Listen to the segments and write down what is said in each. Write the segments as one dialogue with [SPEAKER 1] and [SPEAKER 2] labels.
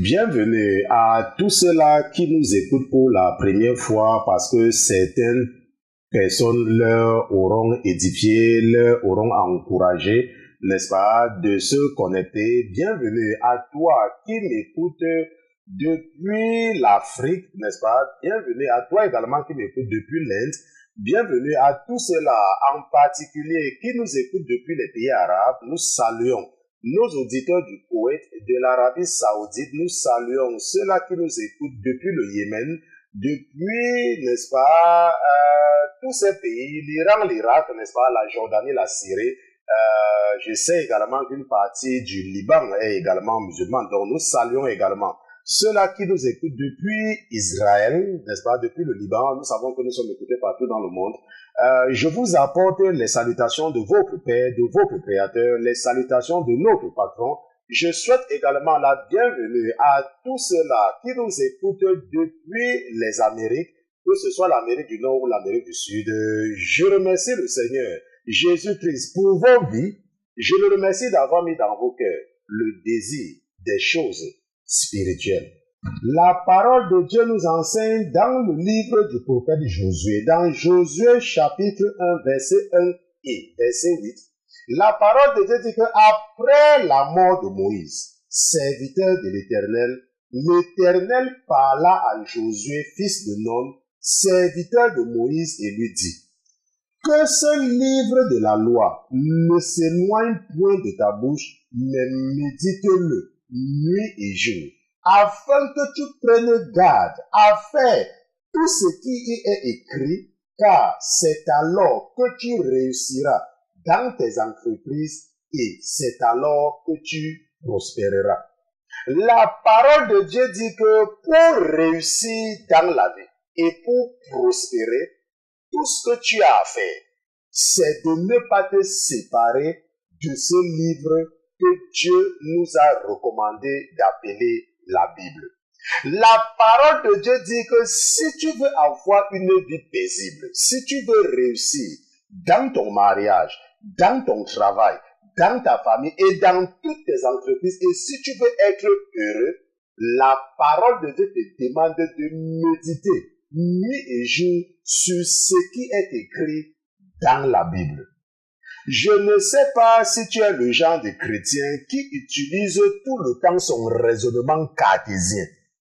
[SPEAKER 1] Bienvenue à tous ceux-là qui nous écoutent pour la première fois parce que certaines personnes leur auront édifié, leur auront encouragé, n'est-ce pas, de se connecter. Bienvenue à toi qui m'écoute depuis l'Afrique, n'est-ce pas? Bienvenue à toi également qui m'écoute depuis l'Inde. Bienvenue à tous ceux-là en particulier qui nous écoutent depuis les pays arabes. Nous saluons nos auditeurs du Koweït et de l'Arabie Saoudite. Nous saluons ceux-là qui nous écoutent depuis le Yémen, depuis, n'est-ce pas, tous ces pays, l'Iran, l'Irak, n'est-ce pas, la Jordanie, la Syrie. Je sais également qu'une partie du Liban est également musulmane. Donc nous saluons également ceux-là qui nous écoutent depuis Israël, n'est-ce pas, depuis le Liban. Nous savons que nous sommes écoutés partout dans le monde. Je vous apporte les salutations de votre Père, de votre Créateur, les salutations de notre patron. Je souhaite également la bienvenue à tous ceux-là qui nous écoutent depuis les Amériques, que ce soit l'Amérique du Nord ou l'Amérique du Sud. Je remercie le Seigneur Jésus-Christ pour vos vies. Je le remercie d'avoir mis dans vos cœurs le désir des choses spirituelles. La parole de Dieu nous enseigne dans le livre du prophète Josué, dans Josué chapitre 1, verset 1 et verset 8. La parole de Dieu dit qu'après la mort de Moïse, serviteur de l'Éternel, l'Éternel parla à Josué, fils de Nun, serviteur de Moïse, et lui dit: que ce livre de la loi ne s'éloigne point de ta bouche, mais médite-le nuit et jour, afin que tu prennes garde à faire tout ce qui y est écrit, car c'est alors que tu réussiras dans tes entreprises et c'est alors que tu prospéreras. La parole de Dieu dit que pour réussir dans la vie et pour prospérer, tout ce que tu as à faire, c'est de ne pas te séparer de ce livre que Dieu nous a recommandé d'appeler la Bible. La parole de Dieu dit que si tu veux avoir une vie paisible, si tu veux réussir dans ton mariage, dans ton travail, dans ta famille et dans toutes tes entreprises, et si tu veux être heureux, la parole de Dieu te demande de méditer nuit et jour sur ce qui est écrit dans la Bible. Je ne sais pas si tu es le genre de chrétien qui utilise tout le temps son raisonnement cartésien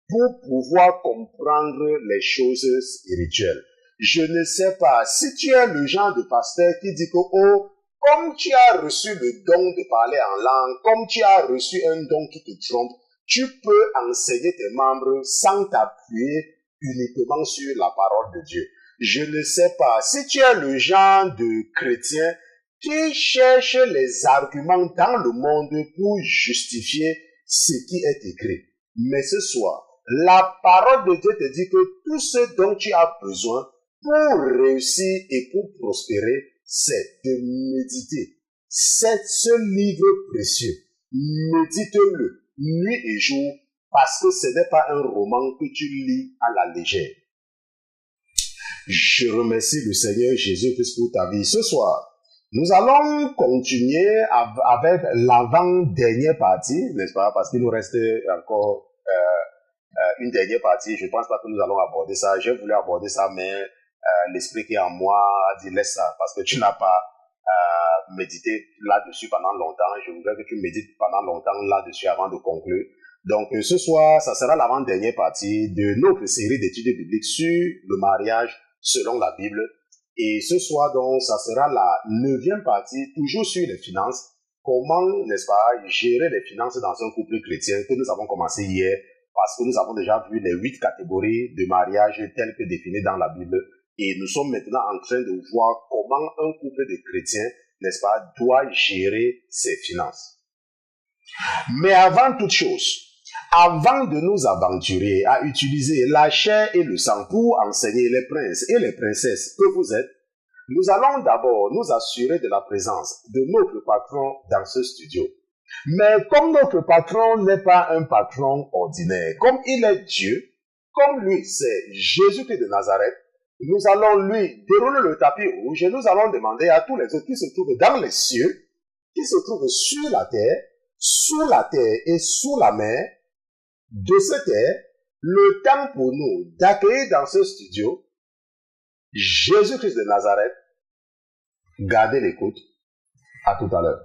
[SPEAKER 1] pour pouvoir comprendre les choses spirituelles. Je ne sais pas si tu es le genre de pasteur qui dit que, oh, comme tu as reçu le don de parler en langue, comme tu as reçu un don qui te trompe, tu peux enseigner tes membres sans t'appuyer uniquement sur la parole de Dieu. Je ne sais pas si tu es le genre de chrétien qui cherche les arguments dans le monde pour justifier ce qui est écrit. Mais ce soir, la parole de Dieu te dit que tout ce dont tu as besoin pour réussir et pour prospérer, c'est de méditer. C'est ce livre précieux. Médite-le nuit et jour, parce que ce n'est pas un roman que tu lis à la légère. Je remercie le Seigneur Jésus-Christ pour ta vie. Ce soir, nous allons continuer avec l'avant-dernière partie, n'est-ce pas? Parce qu'il nous reste encore une dernière partie. Je ne pense pas que nous allons aborder ça. J'ai voulu aborder ça, mais l'esprit qui est en moi a dit laisse ça, parce que tu n'as pas médité là-dessus pendant longtemps. Je voudrais que tu médites pendant longtemps là-dessus avant de conclure. Donc ce soir, ça sera l'avant-dernière partie de notre série d'études bibliques sur le mariage selon la Bible. Et ce soir, donc, ça sera la 9e partie, toujours sur les finances. Comment, n'est-ce pas, gérer les finances dans un couple chrétien que nous avons commencé hier, parce que nous avons déjà vu les 8 catégories de mariage telles que définies dans la Bible. Et nous sommes maintenant en train de voir comment un couple de chrétiens, n'est-ce pas, doit gérer ses finances. Mais avant toute chose, avant de nous aventurer à utiliser la chair et le sang pour enseigner les princes et les princesses que vous êtes, nous allons d'abord nous assurer de la présence de notre patron dans ce studio. Mais comme notre patron n'est pas un patron ordinaire, comme il est Dieu, comme lui c'est Jésus-Christ de Nazareth, nous allons lui dérouler le tapis rouge et nous allons demander à tous les autres qui se trouvent dans les cieux, qui se trouvent sur la terre et sous la mer, de ce est le temps pour nous d'accueillir dans ce studio Jésus-Christ de Nazareth. Gardez l'écoute. À tout à l'heure.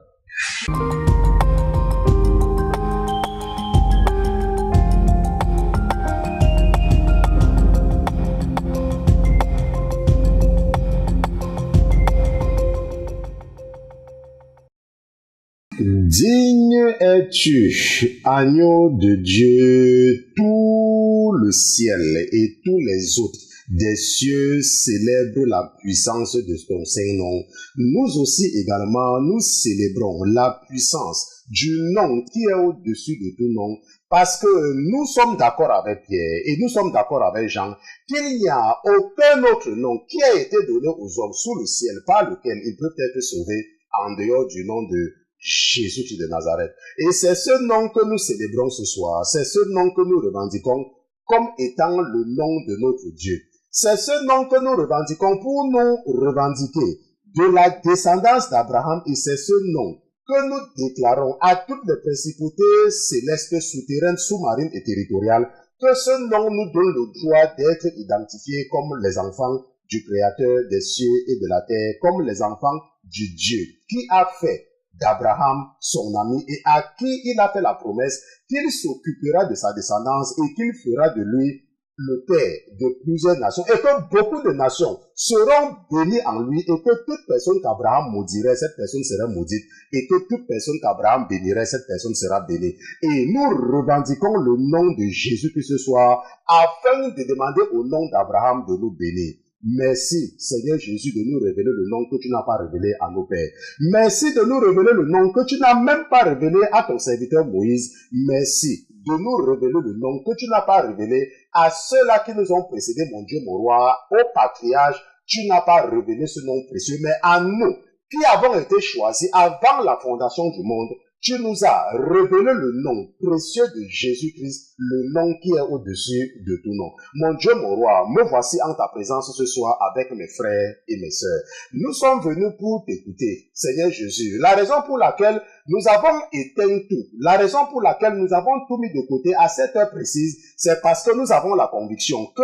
[SPEAKER 1] Digne es-tu, agneau de Dieu, tout le ciel et tous les autres des cieux célèbrent la puissance de ton Saint-Nom. Nous aussi également, nous célébrons la puissance du nom qui est au-dessus de tout nom, parce que nous sommes d'accord avec Pierre et nous sommes d'accord avec Jean qu'il n'y a aucun autre nom qui a été donné aux hommes sous le ciel par lequel ils peuvent être sauvés en dehors du nom de Jésus-Christ de Nazareth. Et c'est ce nom que nous célébrons ce soir. C'est ce nom que nous revendiquons comme étant le nom de notre Dieu. C'est ce nom que nous revendiquons pour nous revendiquer de la descendance d'Abraham, et c'est ce nom que nous déclarons à toutes les principautés célestes, souterraines, sous-marines et territoriales, que ce nom nous donne le droit d'être identifiés comme les enfants du Créateur des cieux et de la terre, comme les enfants du Dieu qui a fait d'Abraham son ami et à qui il a fait la promesse qu'il s'occupera de sa descendance et qu'il fera de lui le père de plusieurs nations, et que beaucoup de nations seront bénies en lui, et que toute personne qu'Abraham maudirait, cette personne sera maudite, et que toute personne qu'Abraham bénirait, cette personne sera bénie. Et nous revendiquons le nom de Jésus que ce soir, afin de demander au nom d'Abraham de nous bénir. Merci, Seigneur Jésus, de nous révéler le nom que tu n'as pas révélé à nos pères. Merci de nous révéler le nom que tu n'as même pas révélé à ton serviteur Moïse. Merci de nous révéler le nom que tu n'as pas révélé à ceux-là qui nous ont précédés, mon Dieu, mon roi, au patriarche. Tu n'as pas révélé ce nom précieux, mais à nous, qui avons été choisis avant la fondation du monde, tu nous as révélé le nom précieux de Jésus-Christ, le nom qui est au-dessus de tout nom. Mon Dieu, mon roi, me voici en ta présence ce soir avec mes frères et mes sœurs. Nous sommes venus pour t'écouter, Seigneur Jésus. La raison pour laquelle nous avons éteint tout, la raison pour laquelle nous avons tout mis de côté à cette heure précise, c'est parce que nous avons la conviction que,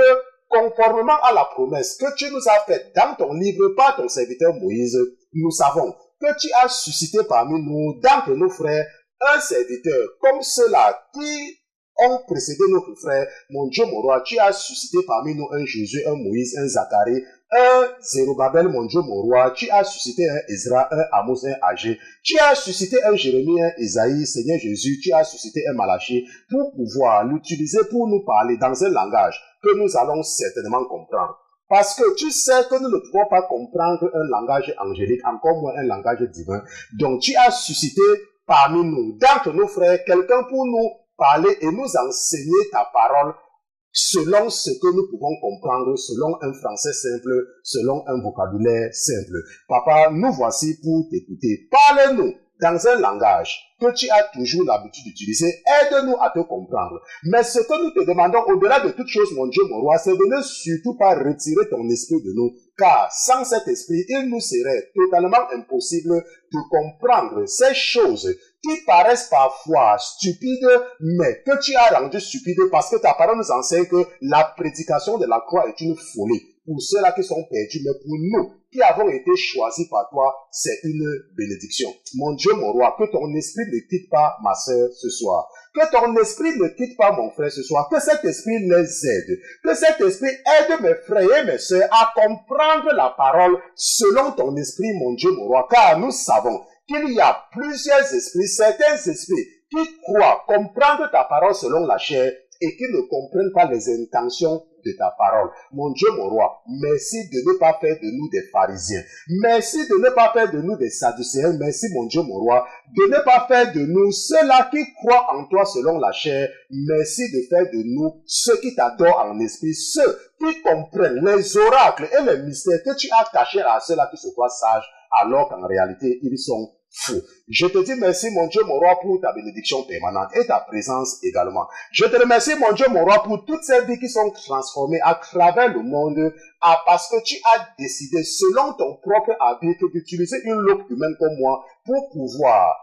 [SPEAKER 1] conformément à la promesse que tu nous as faite dans ton livre par ton serviteur Moïse, nous savons que tu as suscité parmi nous, d'entre nos frères, un serviteur comme ceux-là qui ont précédé notre frère. Mon Dieu, mon roi, tu as suscité parmi nous un Jésus, un Moïse, un Zacharie, un Zérubabel, mon Dieu, mon roi. Tu as suscité un Ezra, un Amos, un Agé. Tu as suscité un Jérémie, un Isaïe, Seigneur Jésus. Tu as suscité un Malachie pour pouvoir l'utiliser pour nous parler dans un langage que nous allons certainement comprendre. Parce que tu sais que nous ne pouvons pas comprendre un langage angélique, encore moins un langage divin. Donc tu as suscité parmi nous, d'entre nos frères, quelqu'un pour nous parler et nous enseigner ta parole selon ce que nous pouvons comprendre, selon un français simple, selon un vocabulaire simple. Papa, nous voici pour t'écouter. Parle-nous dans un langage que tu as toujours l'habitude d'utiliser. Aide-nous à te comprendre. Mais ce que nous te demandons au-delà de toute chose, mon Dieu, mon roi, c'est de ne surtout pas retirer ton esprit de nous. Car sans cet esprit, il nous serait totalement impossible de comprendre ces choses qui paraissent parfois stupides, mais que tu as rendues stupides parce que ta parole nous enseigne que la prédication de la croix est une folie pour ceux-là qui sont perdus, mais pour nous qui avons été choisis par toi, c'est une bénédiction. Mon Dieu, mon roi, que ton esprit ne quitte pas ma sœur ce soir. Que ton esprit ne quitte pas mon frère ce soir. Que cet esprit les aide. Que cet esprit aide mes frères et mes sœurs à comprendre la parole selon ton esprit, mon Dieu, mon roi. Car nous savons qu'il y a plusieurs esprits, certains esprits qui croient comprendre ta parole selon la chair et qui ne comprennent pas les intentions de ta parole. Mon Dieu, mon roi, merci de ne pas faire de nous des pharisiens. Merci de ne pas faire de nous des sadducéens. Merci, mon Dieu, mon roi, de ne pas faire de nous ceux-là qui croient en toi selon la chair. Merci de faire de nous ceux qui t'adorent en esprit, ceux qui comprennent les oracles et les mystères que tu as cachés à ceux-là qui se croient sages, alors qu'en réalité, ils sont fou. Je te dis merci, mon Dieu, mon roi, pour ta bénédiction permanente et ta présence également. Je te remercie, mon Dieu, mon roi, pour toutes ces vies qui sont transformées à travers le monde, parce que tu as décidé, selon ton propre arbitre, d'utiliser une loupe humaine comme moi pour pouvoir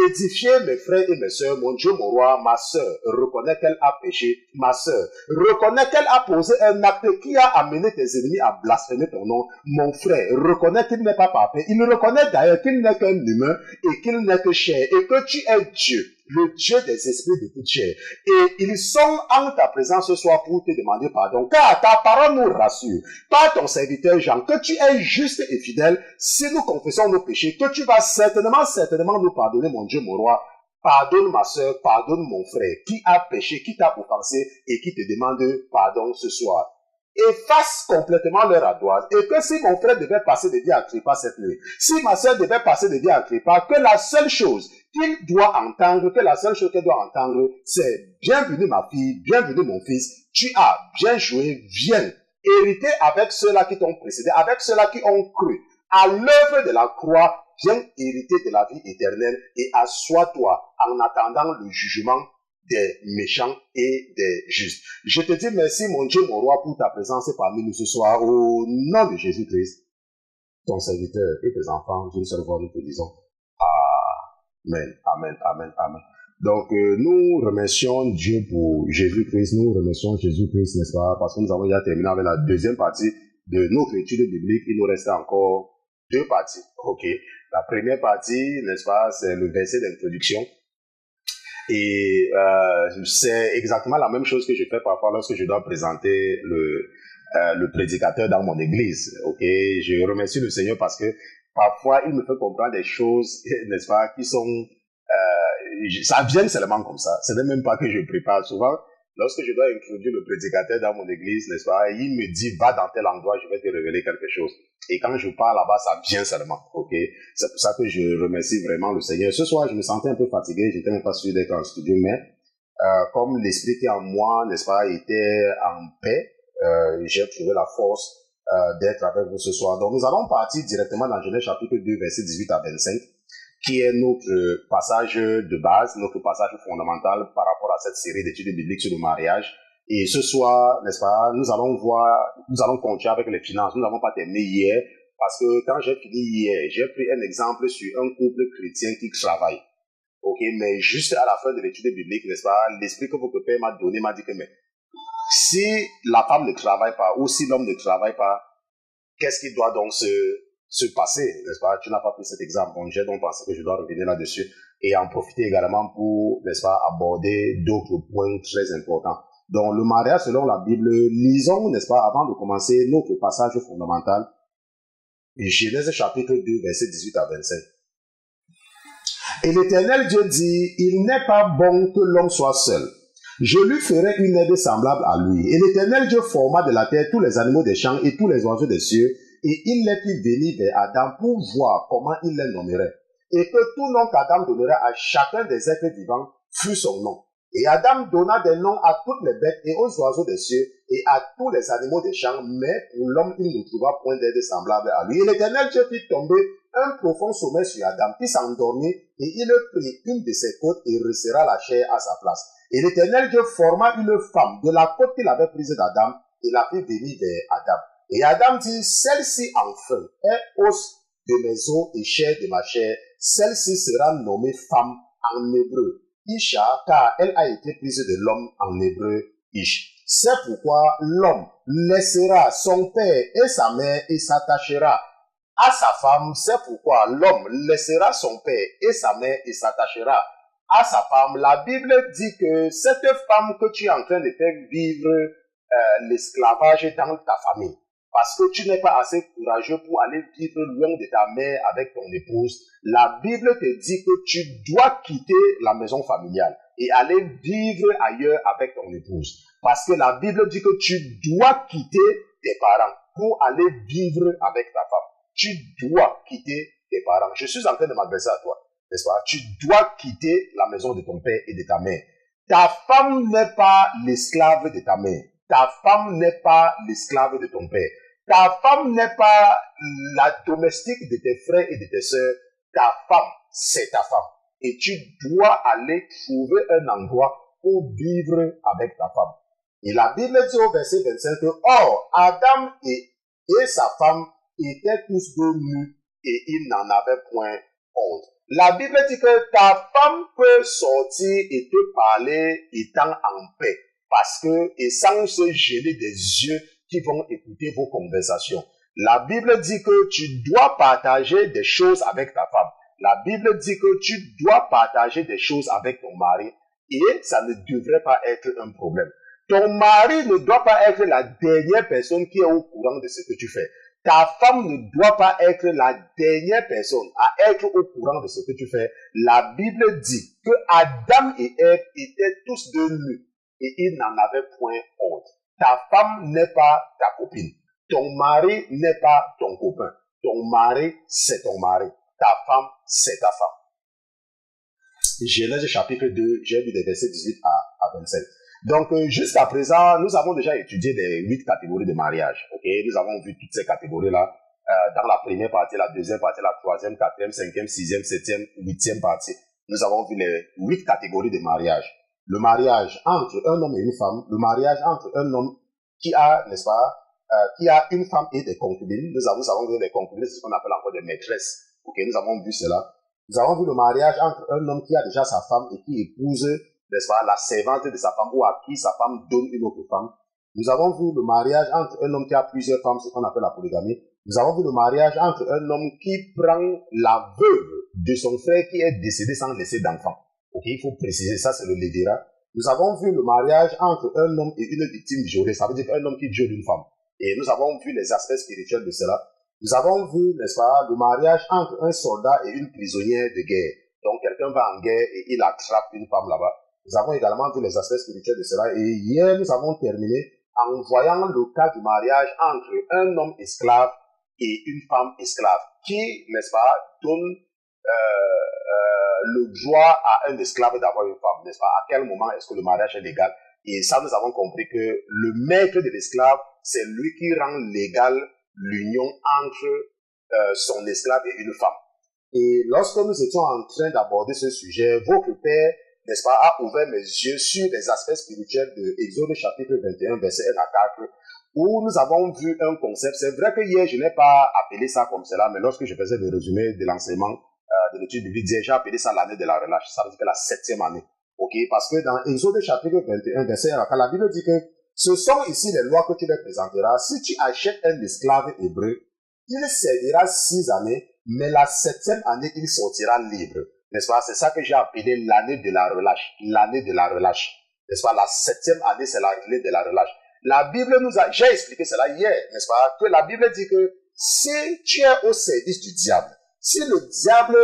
[SPEAKER 1] édifiez mes frères et mes sœurs, mon Dieu, mon roi, ma sœur, reconnais qu'elle a péché, ma sœur, reconnais qu'elle a posé un acte qui a amené tes ennemis à blasphémer ton nom, mon frère, reconnais qu'il n'est pas parfait, il reconnaît d'ailleurs qu'il n'est qu'un humain et qu'il n'est que chair, et que tu es Dieu, le Dieu des esprits de toute chair, et ils sont en ta présence ce soir pour te demander pardon, car ta parole nous rassure, par ton serviteur Jean, que tu es juste et fidèle, si nous confessons nos péchés, que tu vas certainement nous pardonner, mon Dieu, mon roi. Pardonne ma soeur, pardonne mon frère, qui a péché, qui t'a offensé et qui te demande pardon ce soir. Efface complètement leur ardoise, et que si mon frère devait passer de vie à trépas cette nuit, si ma soeur devait passer de vie à trépas, que la seule chose qu'il doit entendre, que la seule chose qu'elle doit entendre, c'est bienvenue ma fille, bienvenue mon fils, tu as bien joué, viens hériter avec ceux-là qui t'ont précédé, avec ceux-là qui ont cru à l'œuvre de la croix, viens hériter de la vie éternelle et assois-toi en attendant le jugement des méchants et des justes. Je te dis merci, mon Dieu, mon roi, pour ta présence parmi nous ce soir. Au nom de Jésus-Christ, ton serviteur et tes enfants, d'une seule voix, nous te disons Amen, Amen, Amen, Amen. Donc, nous remercions Dieu pour Jésus-Christ, nous remercions Jésus-Christ, n'est-ce pas, parce que nous avons déjà terminé avec la deuxième partie de notre étude biblique. Il nous reste encore deux parties. Ok. La première partie, n'est-ce pas, c'est le verset d'introduction. Et c'est exactement la même chose que je fais parfois lorsque je dois présenter le prédicateur dans mon église. Ok. Je remercie le Seigneur parce que parfois il me fait comprendre des choses, n'est-ce pas, qui sont ça vient seulement comme ça. Ce n'est même pas que je prépare. Souvent, lorsque je dois introduire le prédicateur dans mon église, n'est-ce pas, il me dit, va dans tel endroit, je vais te révéler quelque chose. Et quand je pars là-bas, ça vient seulement. Ok. C'est pour ça que je remercie vraiment le Seigneur. Ce soir, je me sentais un peu fatigué. J'étais même pas sûr d'être en studio, mais comme l'esprit qui est en moi, n'est-ce pas, était en paix, j'ai trouvé la force d'être avec vous ce soir. Donc, nous allons partir directement dans Genèse chapitre 2, versets 18 à 25. Qui est notre passage de base, notre passage fondamental par rapport à cette série d'études bibliques sur le mariage. Et ce soir, n'est-ce pas, nous allons continuer avec les finances. Nous n'avons pas terminé hier, parce que quand j'ai fini hier, j'ai pris un exemple sur un couple chrétien qui travaille. Ok, mais juste à la fin de l'étude biblique, n'est-ce pas, l'esprit que votre père m'a donné m'a dit que, mais, si la femme ne travaille pas, ou si l'homme ne travaille pas, qu'est-ce qui doit donc se passer, n'est-ce pas? Tu n'as pas pris cet exemple. Bon, j'ai donc pensé que je dois revenir là-dessus et en profiter également pour, n'est-ce pas, aborder d'autres points très importants. Donc, le mariage selon la Bible, lisons, n'est-ce pas, avant de commencer notre passage fondamental, Genèse chapitre 2, verset 18 à 25. Et l'Éternel Dieu dit, il n'est pas bon que l'homme soit seul. Je lui ferai une aide semblable à lui. Et l'Éternel Dieu forma de la terre tous les animaux des champs et tous les oiseaux des cieux, et il les fit venir vers Adam pour voir comment il les nommerait. Et que tout nom qu'Adam donnerait à chacun des êtres vivants fut son nom. Et Adam donna des noms à toutes les bêtes et aux oiseaux des cieux et à tous les animaux des champs, mais pour l'homme il ne trouva point d'aide semblable à lui. Et l'Éternel Dieu fit tomber un profond sommeil sur Adam, qui s'endormit, et il prit une de ses côtes et resserra la chair à sa place. Et l'Éternel Dieu forma une femme de la côte qu'il avait prise d'Adam et la fit venir vers Adam. Et Adam dit, celle-ci enfin est os de mes os et chair de ma chair. Celle-ci sera nommée femme en hébreu, Isha, car elle a été prise de l'homme en hébreu, Ish. C'est pourquoi l'homme laissera son père et sa mère et s'attachera à sa femme. C'est pourquoi l'homme laissera son père et sa mère et s'attachera à sa femme. La Bible dit que cette femme que tu es en train de faire vivre l'esclavage dans ta famille, parce que tu n'es pas assez courageux pour aller vivre loin de ta mère avec ton épouse, la Bible te dit que tu dois quitter la maison familiale et aller vivre ailleurs avec ton épouse. Parce que la Bible dit que tu dois quitter tes parents pour aller vivre avec ta femme. Tu dois quitter tes parents. Je suis en train de m'adresser à toi, n'est-ce pas? Tu dois quitter la maison de ton père et de ta mère. Ta femme n'est pas l'esclave de ta mère. Ta femme n'est pas l'esclave de ton père. Ta femme n'est pas la domestique de tes frères et de tes sœurs. Ta femme, c'est ta femme. Et tu dois aller trouver un endroit pour vivre avec ta femme. Et la Bible dit au verset 25 que, or, Adam et sa femme étaient tous deux nus et ils n'en avaient point honte. La Bible dit que ta femme peut sortir et te parler étant en paix. Parce que, et sans se gêner des yeux qui vont écouter vos conversations. La Bible dit que tu dois partager des choses avec ta femme. La Bible dit que tu dois partager des choses avec ton mari. Et ça ne devrait pas être un problème. Ton mari ne doit pas être la dernière personne qui est au courant de ce que tu fais. Ta femme ne doit pas être la dernière personne à être au courant de ce que tu fais. La Bible dit que Adam et Ève étaient tous deux nus et ils n'en avaient point honte. Ta femme n'est pas ta copine. Ton mari n'est pas ton copain. Ton mari, c'est ton mari. Ta femme, c'est ta femme. Genèse chapitre 2, j'ai lu des versets 18 à 27. Donc, jusqu'à présent, nous avons déjà étudié les 8 catégories de mariage. Ok, nous avons vu toutes ces catégories-là dans la première partie, la deuxième partie, la troisième, quatrième, cinquième, sixième, septième, huitième partie. Nous avons vu les 8 catégories de mariage. Le mariage entre un homme et une femme, le mariage entre un homme qui a, n'est-ce pas, qui a une femme et des concubines. Nous avons vu les concubines, c'est ce qu'on appelle encore des maîtresses. Ok, nous avons vu cela. Nous avons vu le mariage entre un homme qui a déjà sa femme et qui épouse, n'est-ce pas, la servante de sa femme ou à qui sa femme donne une autre femme. Nous avons vu le mariage entre un homme qui a plusieurs femmes, ce qu'on appelle la polygamie. Nous avons vu le mariage entre un homme qui prend la veuve de son frère qui est décédé sans laisser d'enfant. Ok, il faut préciser ça, c'est le lévira. Nous avons vu le mariage entre un homme et une victime violée. Ça veut dire un homme qui viole une femme. Et nous avons vu les aspects spirituels de cela. Nous avons vu, n'est-ce pas, le mariage entre un soldat et une prisonnière de guerre. Donc, quelqu'un va en guerre et il attrape une femme là-bas. Nous avons également vu les aspects spirituels de cela. Et hier, nous avons terminé en voyant le cas du mariage entre un homme esclave et une femme esclave qui, n'est-ce pas, donne le droit à un esclave d'avoir une femme, n'est-ce pas? À quel moment est-ce que le mariage est légal? Et ça, nous avons compris que le maître de l'esclave, c'est lui qui rend légal l'union entre son esclave et une femme. Et lorsque nous étions en train d'aborder ce sujet, votre père, n'est-ce pas, a ouvert mes yeux sur les aspects spirituels de Exode chapitre 21, verset 1 à 4, où nous avons vu un concept. C'est vrai que hier, je n'ai pas appelé ça comme cela, mais lorsque je faisais le résumé de l'enseignement de l'étude biblique, j'ai appelé ça l'année de la relâche. Ça veut dire que la 7e année. Ok, parce que dans Exode chapitre 21, verset 1 à 4, la Bible dit que ce sont ici les lois que tu leur présenteras. Si tu achètes un esclave hébreu, il servira 6 années, mais la 7e année, il sortira libre. N'est-ce pas? C'est ça que j'ai appelé l'année de la relâche. L'année de la relâche. N'est-ce pas? La 7e année, c'est l'année de la relâche. La Bible nous a, j'ai expliqué cela hier, n'est-ce pas? Que la Bible dit que si tu es au service du diable, si le diable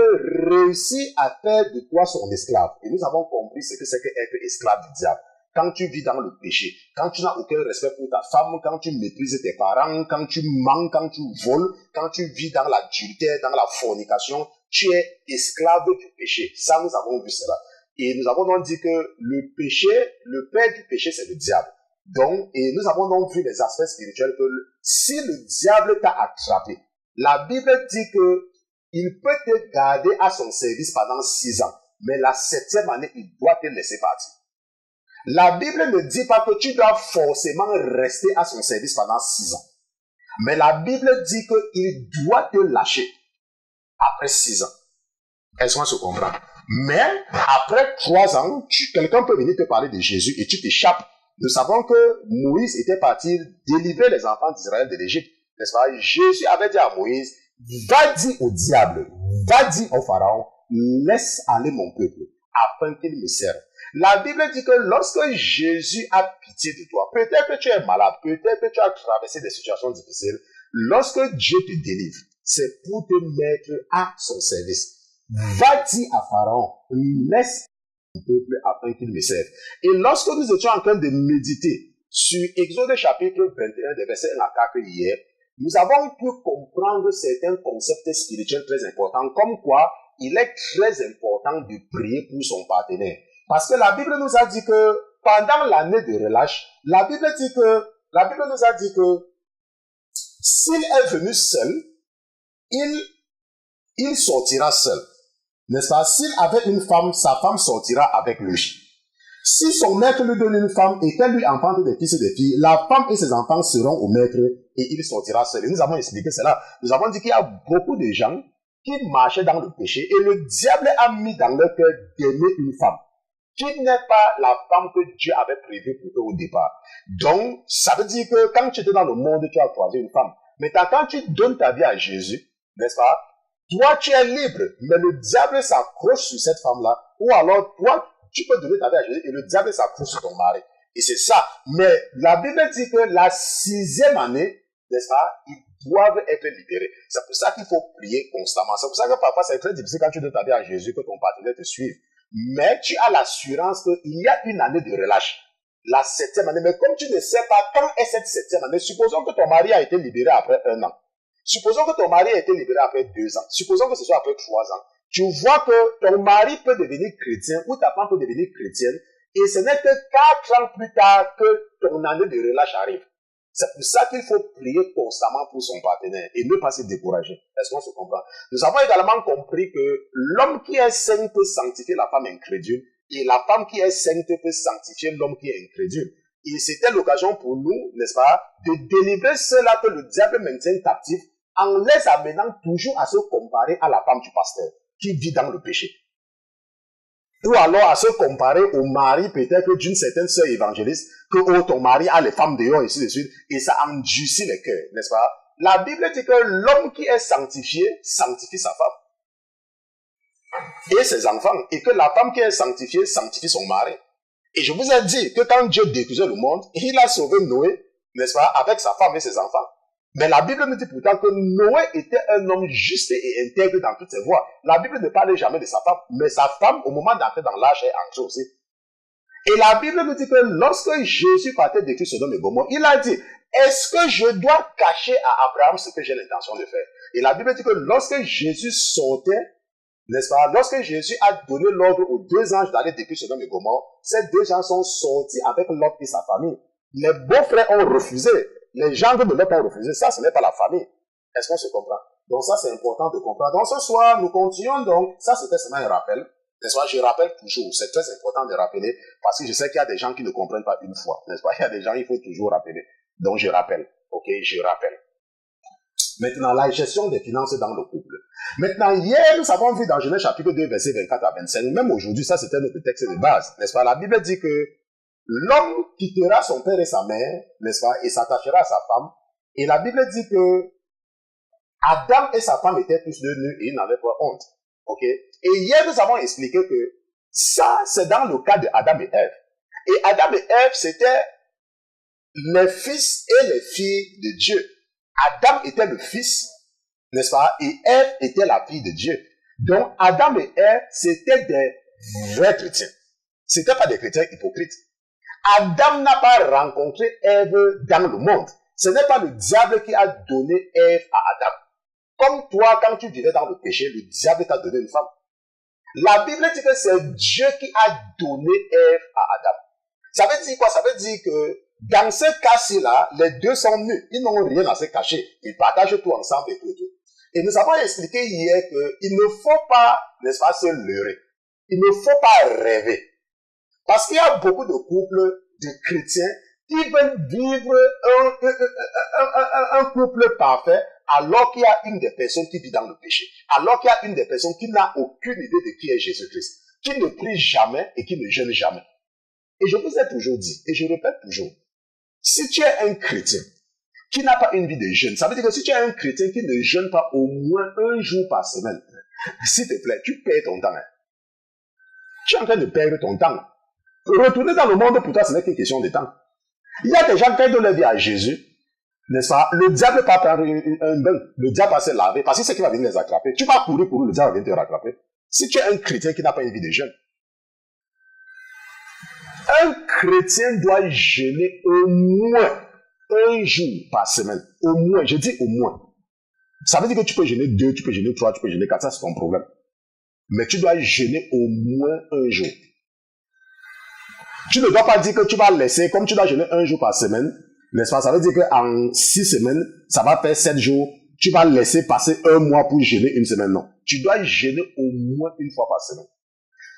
[SPEAKER 1] réussit à faire de toi son esclave, et nous avons compris ce que c'est qu'être esclave du diable. Quand tu vis dans le péché, quand tu n'as aucun respect pour ta femme, quand tu méprises tes parents, quand tu mens, quand tu voles, quand tu vis dans l'adultère, dans la fornication, tu es esclave du péché. Ça, nous avons vu cela. Et nous avons donc dit que le péché, le père du péché, c'est le diable. Donc, et nous avons donc vu les aspects spirituels que si le diable t'a attrapé, la Bible dit que il peut te garder à son service pendant 6 ans, mais la 7e année, il doit te laisser partir. La Bible ne dit pas que tu dois forcément rester à son service pendant 6 ans. Mais la Bible dit qu'il doit te lâcher après 6 ans. Est-ce qu'on se comprend? Mais après 3 ans, quelqu'un peut venir te parler de Jésus et tu t'échappes. Nous savons que Moïse était parti délivrer les enfants d'Israël de l'Égypte. N'est-ce pas? Jésus avait dit à Moïse, va dire au diable, va dire au pharaon, laisse aller mon peuple afin qu'il me serve. La Bible dit que lorsque Jésus a pitié de toi, peut-être que tu es malade, peut-être que tu as traversé des situations difficiles, lorsque Dieu te délivre, c'est pour te mettre à son service. Va dire à Pharaon, laisse mon peuple afin qu'il me serve. Et lorsque nous étions en train de méditer sur Exode chapitre 21, des versets 1 à 4 hier, nous avons pu comprendre certains concepts spirituels très importants, comme quoi il est très important de prier pour son partenaire. Parce que la Bible nous a dit que pendant l'année de relâche, la Bible nous a dit que s'il est venu seul, il sortira seul. N'est-ce pas? S'il avait une femme, sa femme sortira avec lui. Si son maître lui donne une femme et qu'elle lui enfante des fils et des filles, la femme et ses enfants seront au maître et il sortira seul. Et nous avons expliqué cela. Nous avons dit qu'il y a beaucoup de gens qui marchaient dans le péché et le diable a mis dans leur cœur d'aimer une femme qui n'est pas la femme que Dieu avait prévue pour eux au départ. Donc, ça veut dire que quand tu étais dans le monde, tu as choisi une femme. Maintenant, quand tu donnes ta vie à Jésus, n'est-ce pas? Toi, tu es libre, mais le diable s'accroche sur cette femme-là, ou alors toi, tu peux donner ta vie à Jésus et le diable s'accroche sur ton mari. Et c'est ça. Mais la Bible dit que la 6e année, n'est-ce pas, ils doivent être libérés. C'est pour ça qu'il faut prier constamment. C'est pour ça que parfois c'est très difficile quand tu donnes ta vie à Jésus que ton partenaire te suive. Mais tu as l'assurance qu'il y a une année de relâche. La 7e année. Mais comme tu ne sais pas quand est cette 7e année, supposons que ton mari a été libéré après 1 an. Supposons que ton mari a été libéré après 2 ans. Supposons que ce soit après 3 ans. Tu vois que ton mari peut devenir chrétien ou ta femme peut devenir chrétienne et ce n'est que 4 ans plus tard que ton année de relâche arrive. C'est pour ça qu'il faut prier constamment pour son partenaire et ne pas se décourager. Est-ce qu'on se comprend? Nous avons également compris que l'homme qui est saint peut sanctifier la femme incrédule et la femme qui est sainte peut sanctifier l'homme qui est incrédule. Et c'était l'occasion pour nous, n'est-ce pas, de délivrer ceux-là que le diable maintient captifs en les amenant toujours à se comparer à la femme du pasteur qui vit dans le péché. Ou alors à se comparer au mari peut-être d'une certaine sœur évangéliste, que oh, ton mari a les femmes dehors et ainsi de suite, et ça endurcit le cœur, n'est-ce pas? La Bible dit que l'homme qui est sanctifié sanctifie sa femme et ses enfants, et que la femme qui est sanctifiée sanctifie son mari. Et je vous ai dit que quand Dieu détruisait le monde, il a sauvé Noé, n'est-ce pas, avec sa femme et ses enfants. Mais la Bible nous dit pourtant que Noé était un homme juste et intègre dans toutes ses voies. La Bible ne parle jamais de sa femme, mais sa femme, au moment d'entrer dans l'âge, est entrée aussi. Et la Bible nous dit que lorsque Jésus partait détruire Sodome et Gomorrhe, il a dit, est-ce que je dois cacher à Abraham ce que j'ai l'intention de faire? Et la Bible dit que lorsque Jésus sortait, n'est-ce pas, lorsque Jésus a donné l'ordre aux 2 anges d'aller détruire Sodome et Gomorrhe, ces 2 gens sont sortis avec Lot et sa famille. Les beaux-frères ont refusé. Les gens de Lot ont refusé. Ça, ce n'est pas la famille. Est-ce qu'on se comprend? Donc ça, c'est important de comprendre. Donc ce soir, nous continuons donc. Ça, c'était seulement un rappel. N'est-ce pas? Je rappelle toujours. C'est très important de rappeler parce que je sais qu'il y a des gens qui ne comprennent pas une fois. N'est-ce pas? Il y a des gens, il faut toujours rappeler. Donc je rappelle. Ok, je rappelle. Maintenant, la gestion des finances dans le couple. Maintenant, hier, nous avons vu dans Genèse chapitre 2, versets 24 à 25. Même aujourd'hui, ça, c'était notre texte de base. N'est-ce pas? La Bible dit que l'homme quittera son père et sa mère, n'est-ce pas, et s'attachera à sa femme. Et la Bible dit que Adam et sa femme étaient tous deux nus et ils n'avaient pas honte. Ok? Et hier, nous avons expliqué que ça, c'est dans le cas de Adam et Ève. Et Adam et Ève, c'était les fils et les filles de Dieu. Adam était le fils, n'est-ce pas? Et Ève était la fille de Dieu. Donc, Adam et Ève, c'était des vrais chrétiens. C'était pas des chrétiens hypocrites. Adam n'a pas rencontré Ève dans le monde. Ce n'est pas le diable qui a donné Ève à Adam. Comme toi, quand tu vivais dans le péché, le diable t'a donné une femme. La Bible dit que c'est Dieu qui a donné Ève à Adam. Ça veut dire quoi? Ça veut dire que dans ce cas-ci-là, les deux sont nus. Ils n'ont rien à se cacher. Ils partagent tout ensemble et tout. Et nous avons expliqué hier qu'il ne faut pas, n'est-ce pas, se leurrer. Il ne faut pas rêver. Parce qu'il y a beaucoup de couples de chrétiens qui veulent vivre un couple parfait alors qu'il y a une des personnes qui vit dans le péché. Alors qu'il y a une des personnes qui n'a aucune idée de qui est Jésus-Christ. Qui ne prie jamais et qui ne jeûne jamais. Et je vous ai toujours dit, et je répète toujours, si tu es un chrétien qui n'a pas une vie de jeûne, ça veut dire que si tu es un chrétien qui ne jeûne pas au moins 1 jour par semaine, s'il te plaît, tu perds ton temps. Hein. Tu es en train de perdre ton temps. Retourner dans le monde, pour toi, ce n'est qu'une question de temps. Il y a des gens qui donnent leur vie à Jésus, n'est-ce pas? Le diable va prendre un bain, le diable va se laver, parce que c'est qui va venir les attraper. Tu vas courir pour lui, le diable va venir te rattraper. Si tu es un chrétien qui n'a pas une vie de jeûne, un chrétien doit jeûner au moins 1 jour par semaine. Au moins, je dis au moins. Ça veut dire que tu peux jeûner 2, tu peux jeûner 3, tu peux jeûner 4, ça c'est ton problème. Mais tu dois jeûner au moins 1 jour. Tu ne dois pas dire que tu vas laisser, comme tu dois jeûner 1 jour par semaine, n'est-ce pas? Ça veut dire qu'en 6 semaines, ça va faire 7 jours. Tu vas laisser passer 1 mois pour jeûner 1 semaine. Non. Tu dois jeûner au moins 1 fois par semaine.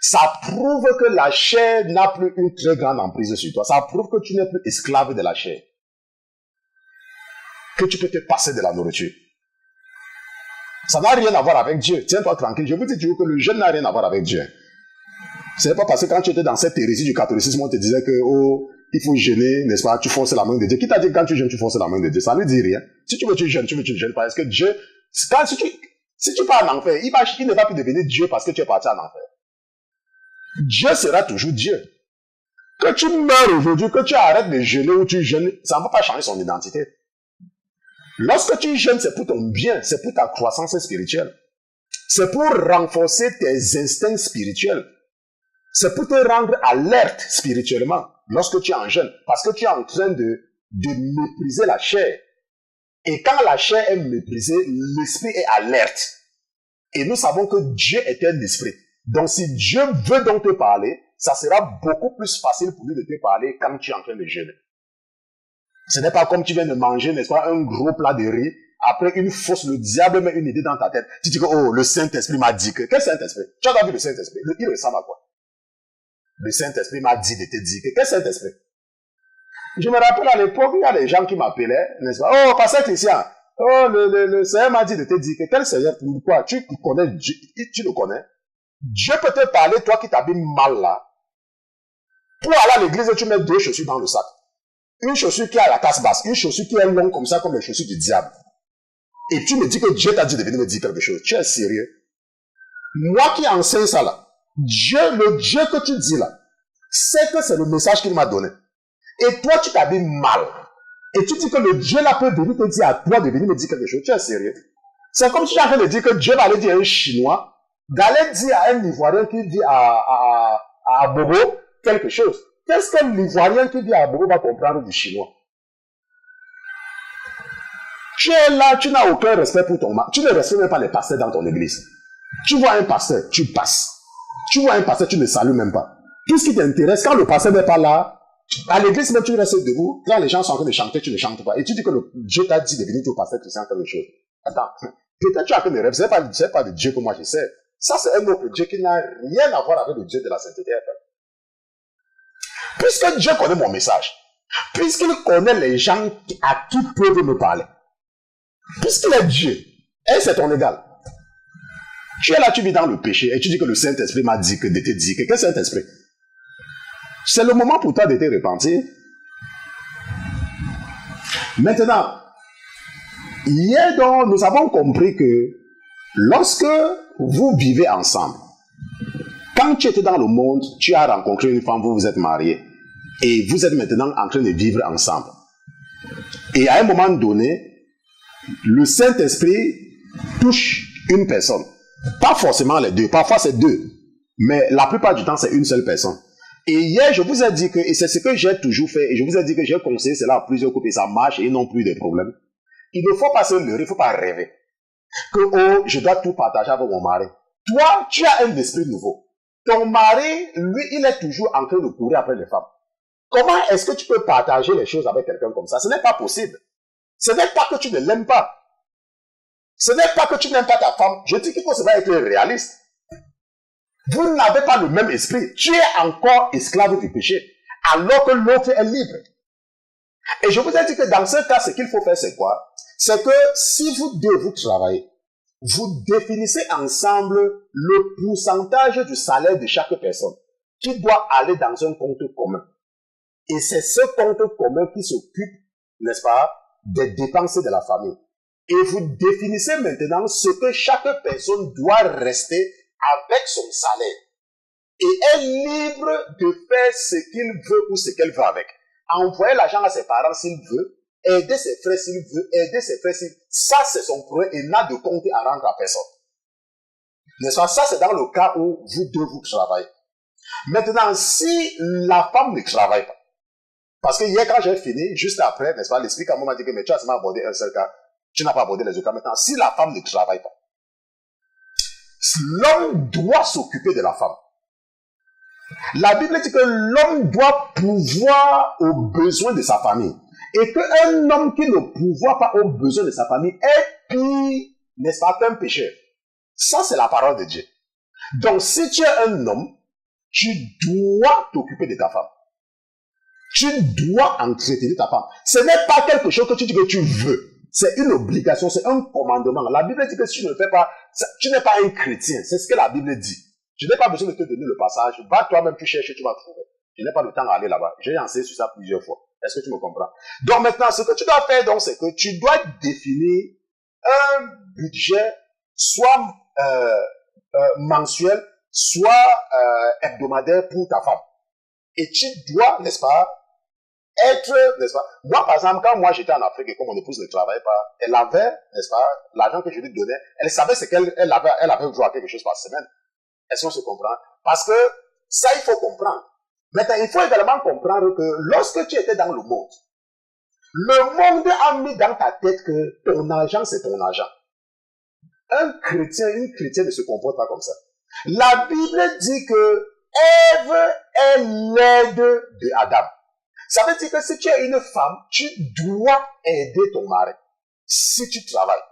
[SPEAKER 1] Ça prouve que la chair n'a plus une très grande emprise sur toi. Ça prouve que tu n'es plus esclave de la chair. Que tu peux te passer de la nourriture. Ça n'a rien à voir avec Dieu. Tiens-toi tranquille. Je vous dis toujours que le jeûne n'a rien à voir avec Dieu. Ce n'est pas parce que quand tu étais dans cette hérésie du catholicisme, on te disait que, oh, il faut jeûner, n'est-ce pas? Tu forces la main de Dieu. Qui t'a dit que quand tu jeûnes, tu forces la main de Dieu? Ça ne dit rien. Si tu veux, tu jeûnes, tu veux, tu ne jeûnes pas. Est-ce que Dieu, si tu pars en enfer, il ne va plus devenir Dieu parce que tu es parti en enfer. Dieu sera toujours Dieu. Que tu meurs aujourd'hui, que tu arrêtes de jeûner ou tu jeûnes, ça ne va pas changer son identité. Lorsque tu jeûnes, c'est pour ton bien, c'est pour ta croissance spirituelle. C'est pour renforcer tes instincts spirituels. C'est pour te rendre alerte spirituellement lorsque tu es en jeûne. Parce que tu es en train de mépriser la chair. Et quand la chair est méprisée, l'esprit est alerte. Et nous savons que Dieu est un esprit. Donc si Dieu veut donc te parler, ça sera beaucoup plus facile pour lui de te parler quand tu es en train de jeûner. Ce n'est pas comme tu viens de manger, n'est-ce pas, un gros plat de riz. Après une fausse, le diable met une idée dans ta tête. Tu dis que, oh, le Saint-Esprit m'a dit que... Quel Saint-Esprit? Tu as déjà vu le Saint-Esprit? Il ressemble à quoi? Le Saint-Esprit m'a dit de te dire que... Quel Saint-Esprit? Je me rappelle à l'époque, il y a des gens qui m'appelaient, n'est-ce pas? Oh, pasteur Christian. Oh, le Seigneur m'a dit de te dire que quel Seigneur? Quoi? Tu connais Dieu? Tu le connais? Dieu peut te parler, toi qui t'habilles mal là. Pour aller à l'église, tu mets 2 chaussures dans le sac. Une chaussure qui a la casse basse, une chaussure qui est longue comme ça, comme les chaussures du diable. Et tu me dis que Dieu t'a dit de venir me dire quelque chose. Tu es sérieux? Moi qui enseigne ça là, le Dieu que tu dis là, c'est que c'est le message qu'il m'a donné. Et toi, tu t'habilles mal. Et tu dis que le Dieu là peut venir te dire à toi de venir me dire quelque chose. Tu es sérieux? C'est comme si tu es en train de dire que Dieu va aller dire à un Chinois, d'aller dire à un Ivoirien qui dit à Bobo quelque chose. Qu'est-ce que l'Ivoirien qui dit à Bobo va comprendre du Chinois? Tu es là, tu n'as aucun respect pour ton mari. Tu ne respectes même pas les pasteurs dans ton église. Tu vois un pasteur, tu passes. Tu vois un pasteur, tu ne salues même pas. Tout ce qui t'intéresse, quand le pasteur n'est pas là, à l'église même tu restes debout, quand les gens sont en train de chanter, tu ne chantes pas. Et tu dis que Dieu t'a dit de venir au pasteur Christian quelque chose. Attends, peut-être tu as fait des rêves, ce n'est pas de Dieu que moi je sais. Ça c'est un autre Dieu qui n'a rien à voir avec le Dieu de la sainteté. Puisque Dieu connaît mon message, puisqu'il connaît les gens à qui peuvent me parler, puisqu'il est Dieu, et c'est ton égal. Tu es là, tu vis dans le péché, et tu dis que le Saint-Esprit m'a dit que de te dire que quel Saint-Esprit? C'est le moment pour toi de te repentir. Maintenant, hier donc, nous avons compris que lorsque vous vivez ensemble, quand tu étais dans le monde, tu as rencontré une femme, vous vous êtes mariés, et vous êtes maintenant en train de vivre ensemble. Et à un moment donné, le Saint-Esprit touche une personne. Pas forcément les deux, parfois c'est 2. Mais la plupart du temps, c'est une seule personne. Et hier, je vous ai dit que, et c'est ce que j'ai toujours fait, et je vous ai dit que j'ai conseillé cela à plusieurs couples, et ça marche, et ils n'ont plus de problèmes. Il ne faut pas se leurrer, il ne faut pas rêver. Que, oh, je dois tout partager avec mon mari. Toi, tu as un esprit nouveau. Ton mari, lui, il est toujours en train de courir après les femmes. Comment est-ce que tu peux partager les choses avec quelqu'un comme ça? Ce n'est pas possible. Ce n'est pas que tu ne l'aimes pas. Ce n'est pas que tu n'aimes pas ta femme. Je dis qu'il faut seulement être réaliste. Vous n'avez pas le même esprit. Tu es encore esclave du péché, alors que l'autre est libre. Et je vous ai dit que dans ce cas, ce qu'il faut faire, c'est quoi? C'est que si vous deux, vous travaillez, vous définissez ensemble le pourcentage du salaire de chaque personne qui doit aller dans un compte commun. Et c'est ce compte commun qui s'occupe, n'est-ce pas, des dépenses de la famille. Et vous définissez maintenant ce que chaque personne doit rester avec son salaire. Et est libre de faire ce qu'il veut ou ce qu'elle veut avec. Envoyer l'argent à ses parents s'il veut, aider ses frères s'il veut, aider ses frères s'il veut. Ça, c'est son problème et n'a de compte à rendre à personne. N'est-ce pas? Ça, c'est dans le cas où vous deux, vous travaillez. Maintenant, si la femme ne travaille pas, parce que hier, quand j'ai fini, juste après, n'est-ce pas, l'esprit quand même m'a dit que mais tu as seulement abordé un seul cas, tu n'as pas abordé les autres cas. Maintenant, si la femme ne travaille pas, l'homme doit s'occuper de la femme. La Bible dit que l'homme doit pouvoir aux besoins de sa famille. Et qu'un homme qui ne pourvoit pas aux besoins de sa famille est pire, n'est-ce pas, qu'un pécheur. Ça, c'est la parole de Dieu. Donc, si tu es un homme, tu dois t'occuper de ta femme. Tu dois entretenir ta femme. Ce n'est pas quelque chose que tu dis que tu veux. C'est une obligation, c'est un commandement. La Bible dit que si tu ne le fais pas, tu n'es pas un chrétien. C'est ce que la Bible dit. Je n'ai pas besoin de te donner le passage. Va toi-même, tu cherches, tu vas trouver. Je n'ai pas le temps d'aller là-bas. J'ai enseigné sur ça plusieurs fois. Est-ce que tu me comprends? Donc maintenant, ce que tu dois faire, donc, c'est que tu dois définir un budget, soit mensuel, soit hebdomadaire pour ta femme. Et tu dois, n'est-ce pas, être, n'est-ce pas, moi par exemple, quand moi j'étais en Afrique et comme mon épouse ne travaillait pas, elle avait, n'est-ce pas, l'argent que je lui donnais, elle savait ce qu'elle avait droit à quelque chose par semaine. Est-ce qu'on se comprend? Parce que ça, il faut comprendre. Maintenant, il faut également comprendre que lorsque tu étais dans le monde a mis dans ta tête que ton argent, c'est ton argent. Un chrétien, une chrétienne ne se comporte pas comme ça. La Bible dit que Ève est l'aide de Adam. Ça veut dire que si tu es une femme, tu dois aider ton mari. Si tu travailles.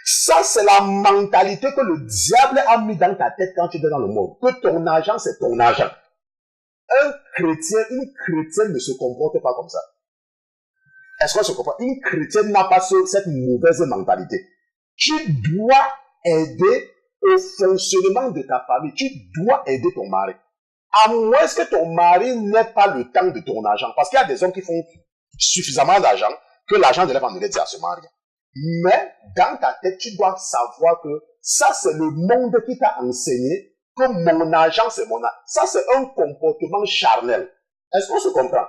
[SPEAKER 1] Ça, c'est la mentalité que le diable a mis dans ta tête quand tu es dans le monde. Que ton argent, c'est ton argent. Un chrétien, une chrétienne ne se comporte pas comme ça. Est-ce qu'on se comprend? Une chrétienne n'a pas cette mauvaise mentalité. Tu dois aider au fonctionnement de ta famille. Tu dois aider ton mari. À moins que ton mari n'ait pas le temps de ton argent. Parce qu'il y a des hommes qui font suffisamment d'argent que l'argent de leur femme ne les dit à se marier. Mais dans ta tête, tu dois savoir que ça, c'est le monde qui t'a enseigné que mon argent, c'est mon argent. Ça, c'est un comportement charnel. Est-ce qu'on se comprend?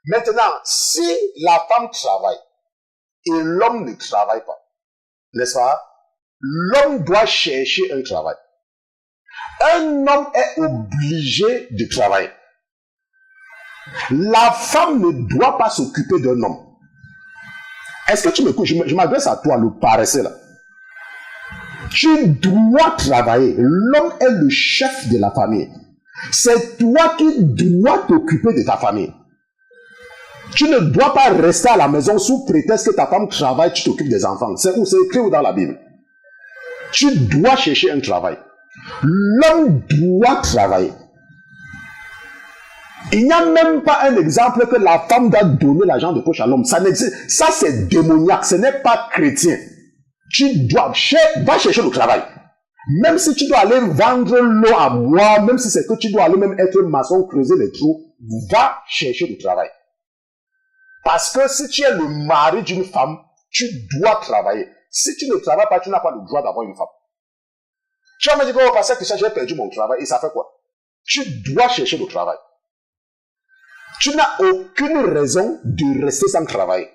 [SPEAKER 1] Maintenant, si la femme travaille et l'homme ne travaille pas, n'est-ce pas? L'homme doit chercher un travail. Un homme est obligé de travailler. La femme ne doit pas s'occuper d'un homme. Est-ce que tu m'écoutes? Je m'adresse à toi, le paresseux là. Tu dois travailler. L'homme est le chef de la famille. C'est toi qui dois t'occuper de ta famille. Tu ne dois pas rester à la maison sous prétexte que ta femme travaille, tu t'occupes des enfants. C'est où? C'est écrit où dans la Bible? Tu dois chercher un travail. L'homme doit travailler. Il n'y a même pas un exemple que la femme doit donner l'argent de poche à l'homme. Ça n'existe. Ça, c'est démoniaque. Ce n'est pas chrétien. Tu dois va chercher le travail. Même si tu dois aller vendre l'eau à boire, même si c'est que tu dois aller même être maçon, creuser les trous, va chercher le travail. Parce que si tu es le mari d'une femme, tu dois travailler. Si tu ne travailles pas, tu n'as pas le droit d'avoir une femme. Tu vas me dire, oh, parce que ça, j'ai perdu mon travail. Et ça fait quoi? Tu dois chercher le travail. Tu n'as aucune raison de rester sans travail.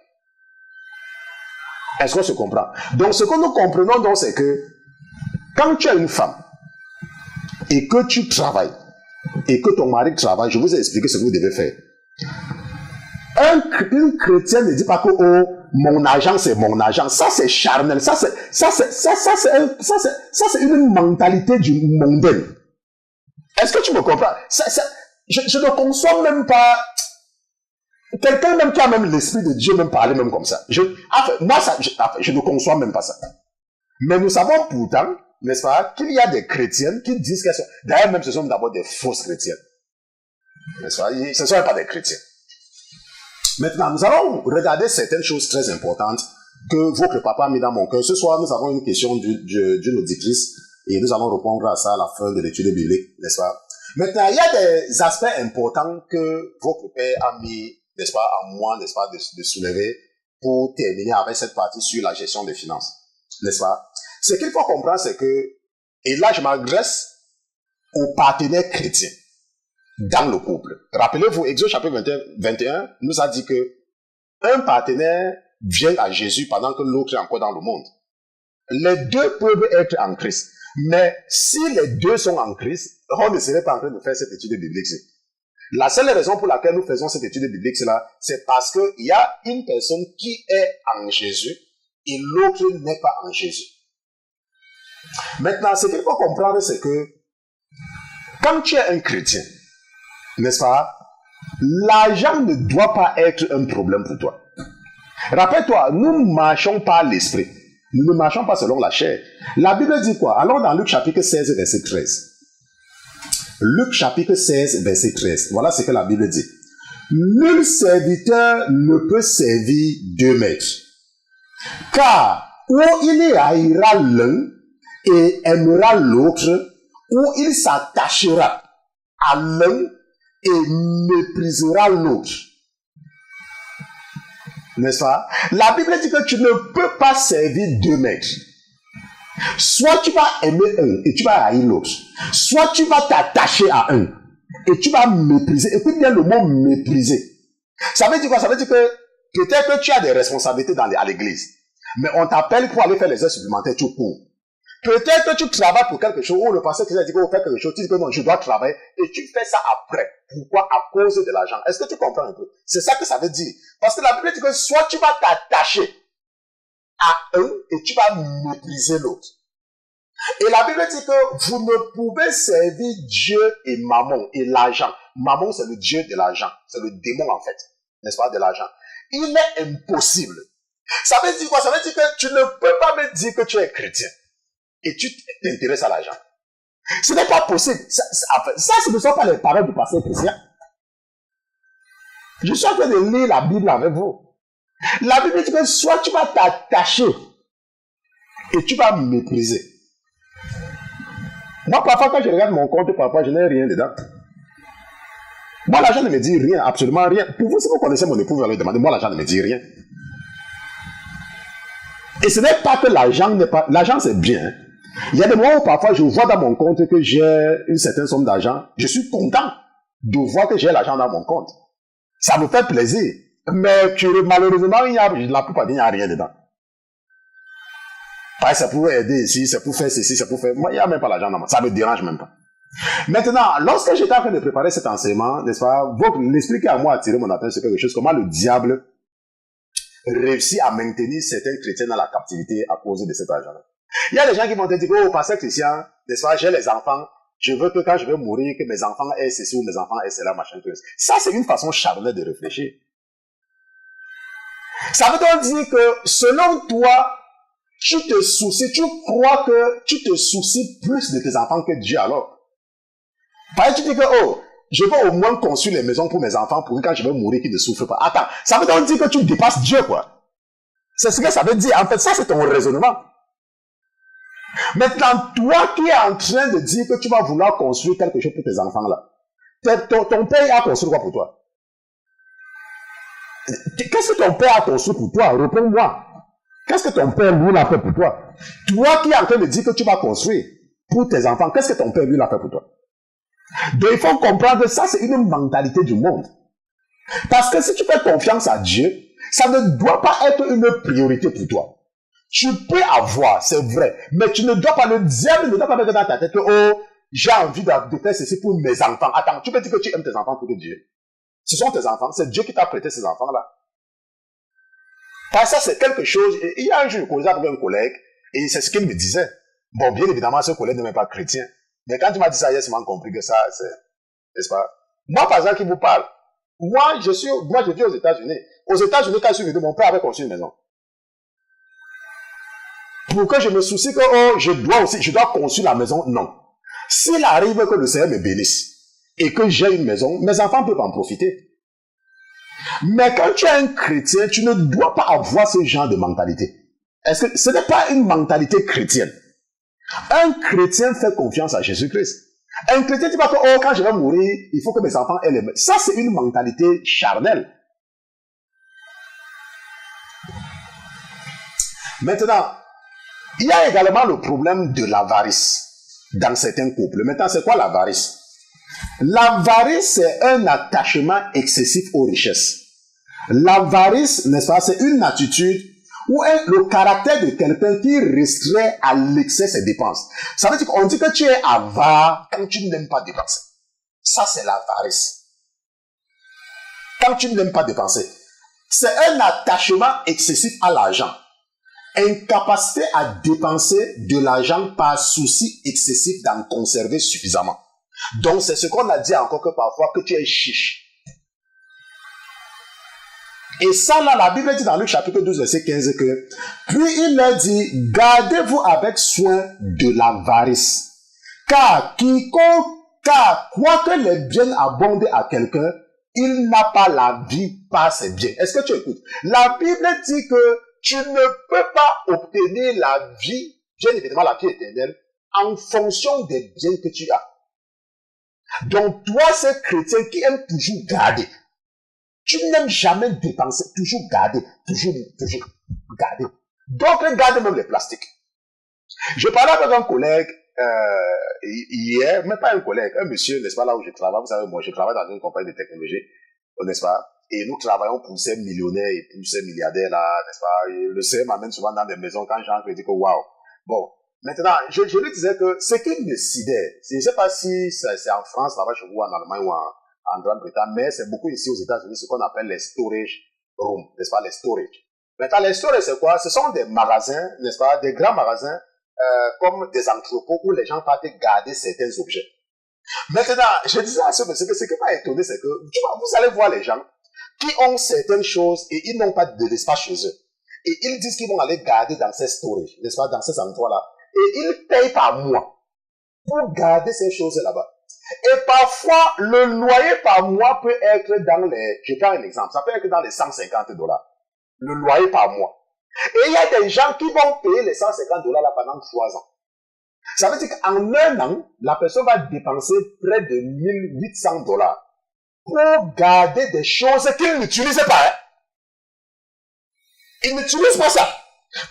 [SPEAKER 1] Est-ce qu'on se comprend? Donc, ce que nous comprenons, donc, c'est que quand tu as une femme et que tu travailles et que ton mari travaille, je vous ai expliqué ce que vous devez faire. Une chrétienne ne dit pas que oh, mon argent c'est mon argent. Ça c'est charnel. Ça c'est une mentalité du mondaine. Est-ce que tu me comprends? Je ne conçois même pas quelqu'un même qui a même l'esprit de Dieu même parler même comme ça. Je ne conçois même pas ça. Mais nous savons pourtant, n'est-ce pas, qu'il y a des chrétiennes qui disent qu'elles sont. D'ailleurs même ce sont d'abord des fausses chrétiennes. N'est-ce pas? Ce ne sont pas des chrétiens. Maintenant, nous allons regarder certaines choses très importantes que votre papa a mis dans mon cœur. Ce soir, nous avons une question d'une auditrice et nous allons répondre à ça à la fin de l'étude biblique, n'est-ce pas? Maintenant, il y a des aspects importants que votre père a mis, n'est-ce pas, à moi, n'est-ce pas, de soulever pour terminer avec cette partie sur la gestion des finances, n'est-ce pas? Ce qu'il faut comprendre, c'est que, et là, je m'adresse aux partenaires chrétiens dans le couple. Rappelez-vous, Exode chapitre 21 nous a dit que un partenaire vient à Jésus pendant que l'autre est encore dans le monde. Les deux peuvent être en Christ. Mais si les deux sont en Christ, on ne serait pas en train de faire cette étude biblique. La seule raison pour laquelle nous faisons cette étude biblique, c'est parce qu'il y a une personne qui est en Jésus et l'autre n'est pas en Jésus. Maintenant, ce qu'il faut comprendre, c'est que quand tu es un chrétien, n'est-ce pas, l'argent ne doit pas être un problème pour toi. Rappelle-toi, nous ne marchons pas l'esprit. Nous ne marchons pas selon la chair. La Bible dit quoi? Allons dans Luc chapitre 16, verset 13. Luc chapitre 16, verset 13. Voilà ce que la Bible dit. Nul serviteur ne peut servir deux maîtres. Car où il haïra l'un et aimera l'autre, où il s'attachera à l'un et méprisera l'autre. N'est-ce pas? La Bible dit que tu ne peux pas servir deux maîtres. Soit tu vas aimer un et tu vas haïr l'autre. Soit tu vas t'attacher à un et tu vas mépriser. Écoute bien le mot mépriser. Ça veut dire quoi? Ça veut dire que peut-être que tu as des responsabilités à l'église. Mais on t'appelle pour aller faire les heures supplémentaires, tu cours. Peut-être que tu travailles pour quelque chose, ou le pasteur qui dit qu'il faut faire quelque chose, tu dis que non, je dois travailler, et tu fais ça après. Pourquoi? À cause de l'argent. Est-ce que tu comprends un peu? C'est ça que ça veut dire. Parce que la Bible dit que soit tu vas t'attacher à un, et tu vas mépriser l'autre. Et la Bible dit que vous ne pouvez servir Dieu et Mammon, et l'argent. Mammon, c'est le Dieu de l'argent. C'est le démon, en fait. N'est-ce pas, de l'argent. Il est impossible. Ça veut dire quoi? Ça veut dire que tu ne peux pas me dire que tu es chrétien et tu t'intéresses à l'argent. Ce n'est pas possible. Ça, ce ne sont pas les paroles du pasteur chrétien. Je suis en train de lire la Bible avec vous. La Bible dit que soit tu vas t'attacher et tu vas me mépriser. Moi, parfois, quand je regarde mon compte, parfois, je n'ai rien dedans. Moi, l'argent ne me dit rien, absolument rien. Pour vous, si vous connaissez mon époux, vous allez demander, moi, l'argent ne me dit rien. Et ce n'est pas que l'argent n'est pas... L'argent, c'est bien. Hein. Il y a des moments où parfois je vois dans mon compte que j'ai une certaine somme d'argent. Je suis content de voir que j'ai l'argent dans mon compte. Ça me fait plaisir. Mais malheureusement, la plupart il n'y a rien dedans. Parce que c'est pour aider ici, c'est pour faire ceci, c'est pour faire... Moi, il n'y a même pas l'argent dans moi. Ça me dérange même pas. Maintenant, lorsque j'étais en train de préparer cet enseignement, n'est-ce pas, l'esprit qui a moi attiré mon attention sur quelque chose, comment le diable réussit à maintenir certains chrétiens dans la captivité à cause de cet argent-là. Il y a des gens qui vont te dire, oh, pasteur Christian, n'est-ce pas, j'ai les enfants, je veux que quand je vais mourir, que mes enfants aient ceci ou mes enfants aient cela, machin, chose. Ça, c'est une façon charnelle de réfléchir. Ça veut donc dire que, selon toi, tu te soucies, tu crois que tu te soucies plus de tes enfants que Dieu alors. Parce que tu dis que, oh, je veux au moins construire les maisons pour mes enfants pour que quand je vais mourir, qu'ils ne souffrent pas. Attends, ça veut donc dire que tu dépasses Dieu, quoi. C'est ce que ça veut dire. En fait, ça, c'est ton raisonnement. Maintenant, toi qui es en train de dire que tu vas vouloir construire quelque chose pour tes enfants, là, ton père a construit quoi pour toi? Qu'est-ce que ton père a construit pour toi? Réponds-moi. Qu'est-ce que ton père, lui, l'a fait pour toi? Toi qui es en train de dire que tu vas construire pour tes enfants, qu'est-ce que ton père, lui, l'a fait pour toi? Donc, il faut comprendre que ça, c'est une mentalité du monde. Parce que si tu fais confiance à Dieu, ça ne doit pas être une priorité pour toi. Tu peux avoir, c'est vrai, mais tu ne dois pas, le diable ne doit pas mettre dans ta tête que, oh, j'ai envie de faire ceci pour mes enfants. Attends, tu peux dire que tu aimes tes enfants pour que Dieu. Ce sont tes enfants, c'est Dieu qui t'a prêté ces enfants-là. Parce que ça, c'est quelque chose, il y a un jour, je causais avec un collègue, et c'est ce qu'il me disait. Bon, bien évidemment, ce collègue n'est pas chrétien. Mais quand tu m'as dit ça, j'ai compris que ça, c'est, n'est-ce pas? Moi, par exemple, qui vous parle, moi, je vis aux États-Unis. Aux États-Unis, quand je suis venu, mon père avait construit une maison. Pour que je me soucie que, oh, je dois construire la maison, non. S'il arrive que le Seigneur me bénisse, et que j'ai une maison, mes enfants peuvent en profiter. Mais quand tu es un chrétien, tu ne dois pas avoir ce genre de mentalité. Est-ce que ce n'est pas une mentalité chrétienne? Un chrétien fait confiance à Jésus-Christ. Un chrétien dit pas que, oh, quand je vais mourir, il faut que mes enfants aient les mains. Ça, c'est une mentalité charnelle. Maintenant, il y a également le problème de l'avarice dans certains couples. Maintenant, c'est quoi l'avarice? L'avarice, c'est un attachement excessif aux richesses. L'avarice, n'est-ce pas, c'est une attitude ou le caractère de quelqu'un qui restreint à l'excès ses dépenses. Ça veut dire qu'on dit que tu es avare quand tu n'aimes pas dépenser. Ça, c'est l'avarice. Quand tu n'aimes pas dépenser. C'est un attachement excessif à l'argent. Incapacité à dépenser de l'argent par souci excessif d'en conserver suffisamment. Donc, c'est ce qu'on a dit encore que parfois que tu es chiche. Et ça, là, la Bible dit dans Luc chapitre 12, verset 15 que, puis il leur dit, gardez-vous avec soin de l'avarice. Car quoique les biens abondent à quelqu'un, il n'a pas la vie par ses biens. Est-ce que tu écoutes? La Bible dit que Tu ne peux pas obtenir la vie, bien évidemment la vie éternelle, en fonction des biens que tu as. Donc, toi, ce chrétien qui aime toujours garder, tu n'aimes jamais dépenser, toujours garder, toujours garder. D'autres gardent même les plastiques. Je parlais avec un collègue hier, mais pas un collègue, un monsieur, n'est-ce pas, là où je travaille. Vous savez, moi, je travaille dans une compagnie de technologie, n'est-ce pas? Et nous travaillons pour ces millionnaires et pour ces milliardaires là, n'est-ce pas? Et le CM m'amène souvent dans des maisons quand j'entre, je dis que waouh. Bon, maintenant, je lui disais que ce qui me sidère, je ne sais pas si c'est en France, là-bas chez vous, en Allemagne ou en Grande-Bretagne, mais c'est beaucoup ici aux États-Unis, ce qu'on appelle les storage rooms, n'est-ce pas, les storage. Maintenant, les storage, c'est quoi? Ce sont des magasins, n'est-ce pas, des grands magasins, comme des entrepôts où les gens partent garder certains objets. Maintenant, je disais à ce monsieur que ce qui m'a étonné, c'est que, tu vois, vous allez voir les gens qui ont certaines choses et ils n'ont pas de l'espace chez eux. Et ils disent qu'ils vont aller garder dans ces storage, n'est-ce pas, dans ces endroits-là. Et ils payent par mois pour garder ces choses là-bas. Et parfois, le loyer par mois peut être dans les, je prends un exemple, ça peut être dans les $150. Le loyer par mois. Et il y a des gens qui vont payer les $150 là pendant 3 ans. Ça veut dire qu'en un an, la personne va dépenser près de $1,800 pour garder des choses qu'il n'utilise pas. Hein. Il n'utilise pas ça.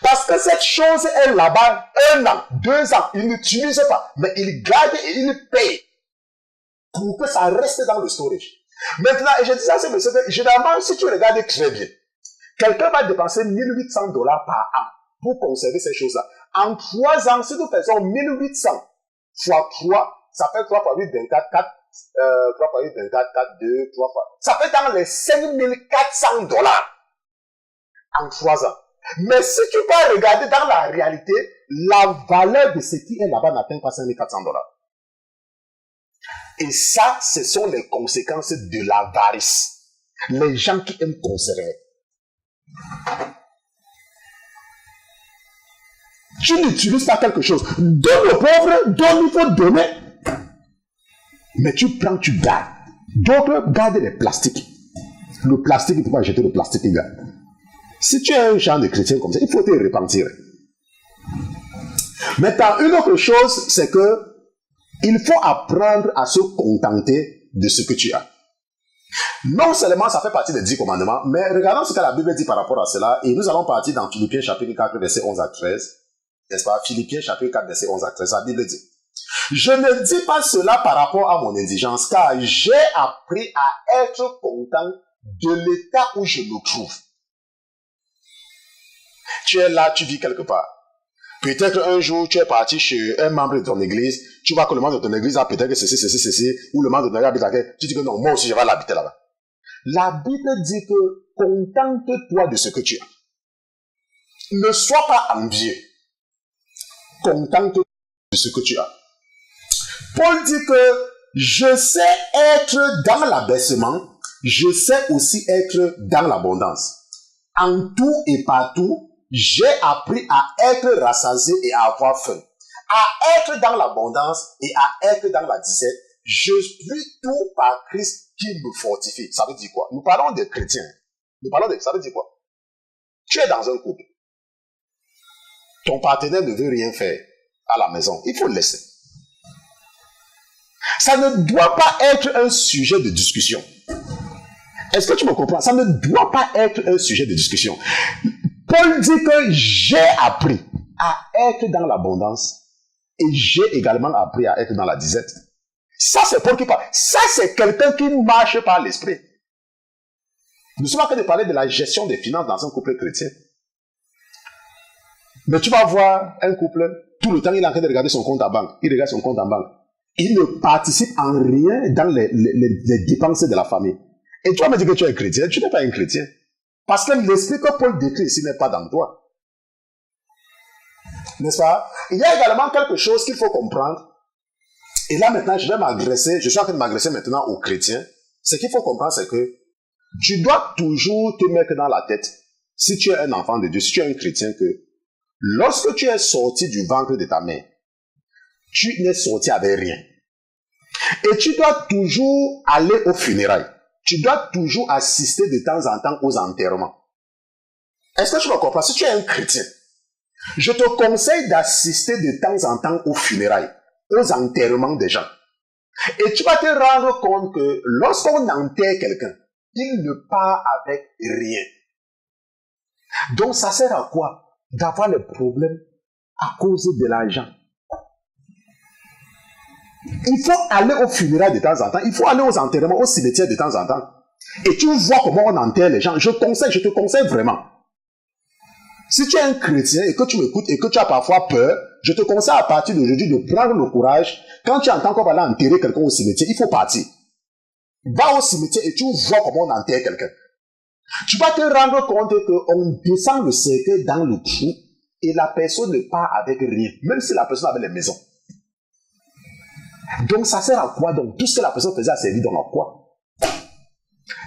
[SPEAKER 1] Parce que cette chose est là-bas 1 an, 2 ans. Il n'utilise pas. Mais il garde et il paye pour que ça reste dans le storage. Maintenant, et je dis ça, c'est monsieur, généralement, si tu regardes très bien, quelqu'un va dépenser $1,800 par an pour conserver ces choses-là. En 3 ans, si nous faisons 1,800 fois 3, ça fait 3 fois 8, 24, 4, 3 fois 8, 24, 4, 2, 3 fois. Ça fait dans les $5,400 en 3 ans. Mais si tu vas regarder dans la réalité, la valeur de ce qui est là-bas n'atteint pas $5,400. Et ça, ce sont les conséquences de l'avarice. Les gens qui aiment conserver. Tu n'utilises pas quelque chose. Donne aux pauvres, donne, il faut donner. Mais tu prends, tu gardes. D'autres gardent les plastiques. Le plastique, il ne faut pas jeter le plastique, les gars. Si tu es un genre de chrétien comme ça, il faut te repentir. Maintenant, une autre chose, c'est que il faut apprendre à se contenter de ce que tu as. Non seulement ça fait partie des 10 commandements, mais regardons ce que la Bible dit par rapport à cela. Et nous allons partir dans Philippiens chapitre 4, verset 11 à 13. N'est-ce pas? Philippiens chapitre 4, verset 11 à 13. La Bible dit: je ne dis pas cela par rapport à mon indigence, car j'ai appris à être content de l'état où je me trouve. Tu es là, tu vis quelque part. Peut-être un jour, tu es parti chez un membre de ton église, tu vois que le membre de ton église a peut-être ceci, ou le membre de ton église habite là, tu dis que non, moi aussi je vais l'habiter là-bas. La Bible dit que contente-toi de ce que tu as. Ne sois pas envieux. Contente-toi de ce que tu as. Paul dit que je sais être dans l'abaissement, je sais aussi être dans l'abondance. En tout et partout, j'ai appris à être rassasié et à avoir faim, à être dans l'abondance et à être dans la disette. Je suis tout par Christ qui me fortifie. Ça veut dire quoi? Nous parlons des chrétiens. Ça veut dire quoi? Tu es dans un couple. Ton partenaire ne veut rien faire à la maison. Il faut le laisser. Ça ne doit pas être un sujet de discussion. Est-ce que tu me comprends? Ça ne doit pas être un sujet de discussion. Paul dit que j'ai appris à être dans l'abondance et j'ai également appris à être dans la disette. Ça, c'est Paul qui parle. Ça, c'est quelqu'un qui marche par l'esprit. Nous sommes en train de parler de la gestion des finances dans un couple chrétien. Mais tu vas voir un couple, tout le temps, il est en train de regarder son compte à banque. Il regarde son compte en banque. Il ne participe en rien dans les dépenses de la famille. Et tu vas me dire que tu es un chrétien. Tu n'es pas un chrétien. Parce que l'esprit que Paul décrit ici n'est pas dans toi. N'est-ce pas? Il y a également quelque chose qu'il faut comprendre. Et là maintenant, je suis en train de m'adresser maintenant aux chrétiens. Ce qu'il faut comprendre, c'est que tu dois toujours te mettre dans la tête, si tu es un enfant de Dieu, si tu es un chrétien, que lorsque tu es sorti du ventre de ta mère, tu n'es sorti avec rien. Et tu dois toujours aller aux funérailles. Tu dois toujours assister de temps en temps aux enterrements. Est-ce que tu me comprends? Si tu es un chrétien, je te conseille d'assister de temps en temps aux funérailles, aux enterrements des gens. Et tu vas te rendre compte que lorsqu'on enterre quelqu'un, il ne part avec rien. Donc ça sert à quoi? D'avoir les problèmes à cause de l'argent. Il faut aller aux funérailles de temps en temps, il faut aller aux enterrements, au cimetière de temps en temps. Et tu vois comment on enterre les gens. Je te conseille vraiment. Si tu es un chrétien et que tu m'écoutes et que tu as parfois peur, je te conseille à partir d'aujourd'hui de prendre le courage. Quand tu entends qu'on va aller enterrer quelqu'un au cimetière, il faut partir. Va au cimetière et tu vois comment on enterre quelqu'un. Tu vas te rendre compte qu'on descend le cercueil dans le trou et la personne ne part avec rien, même si la personne avait les maisons. Donc ça sert à quoi donc? Tout ce que la personne faisait a servi dans à quoi?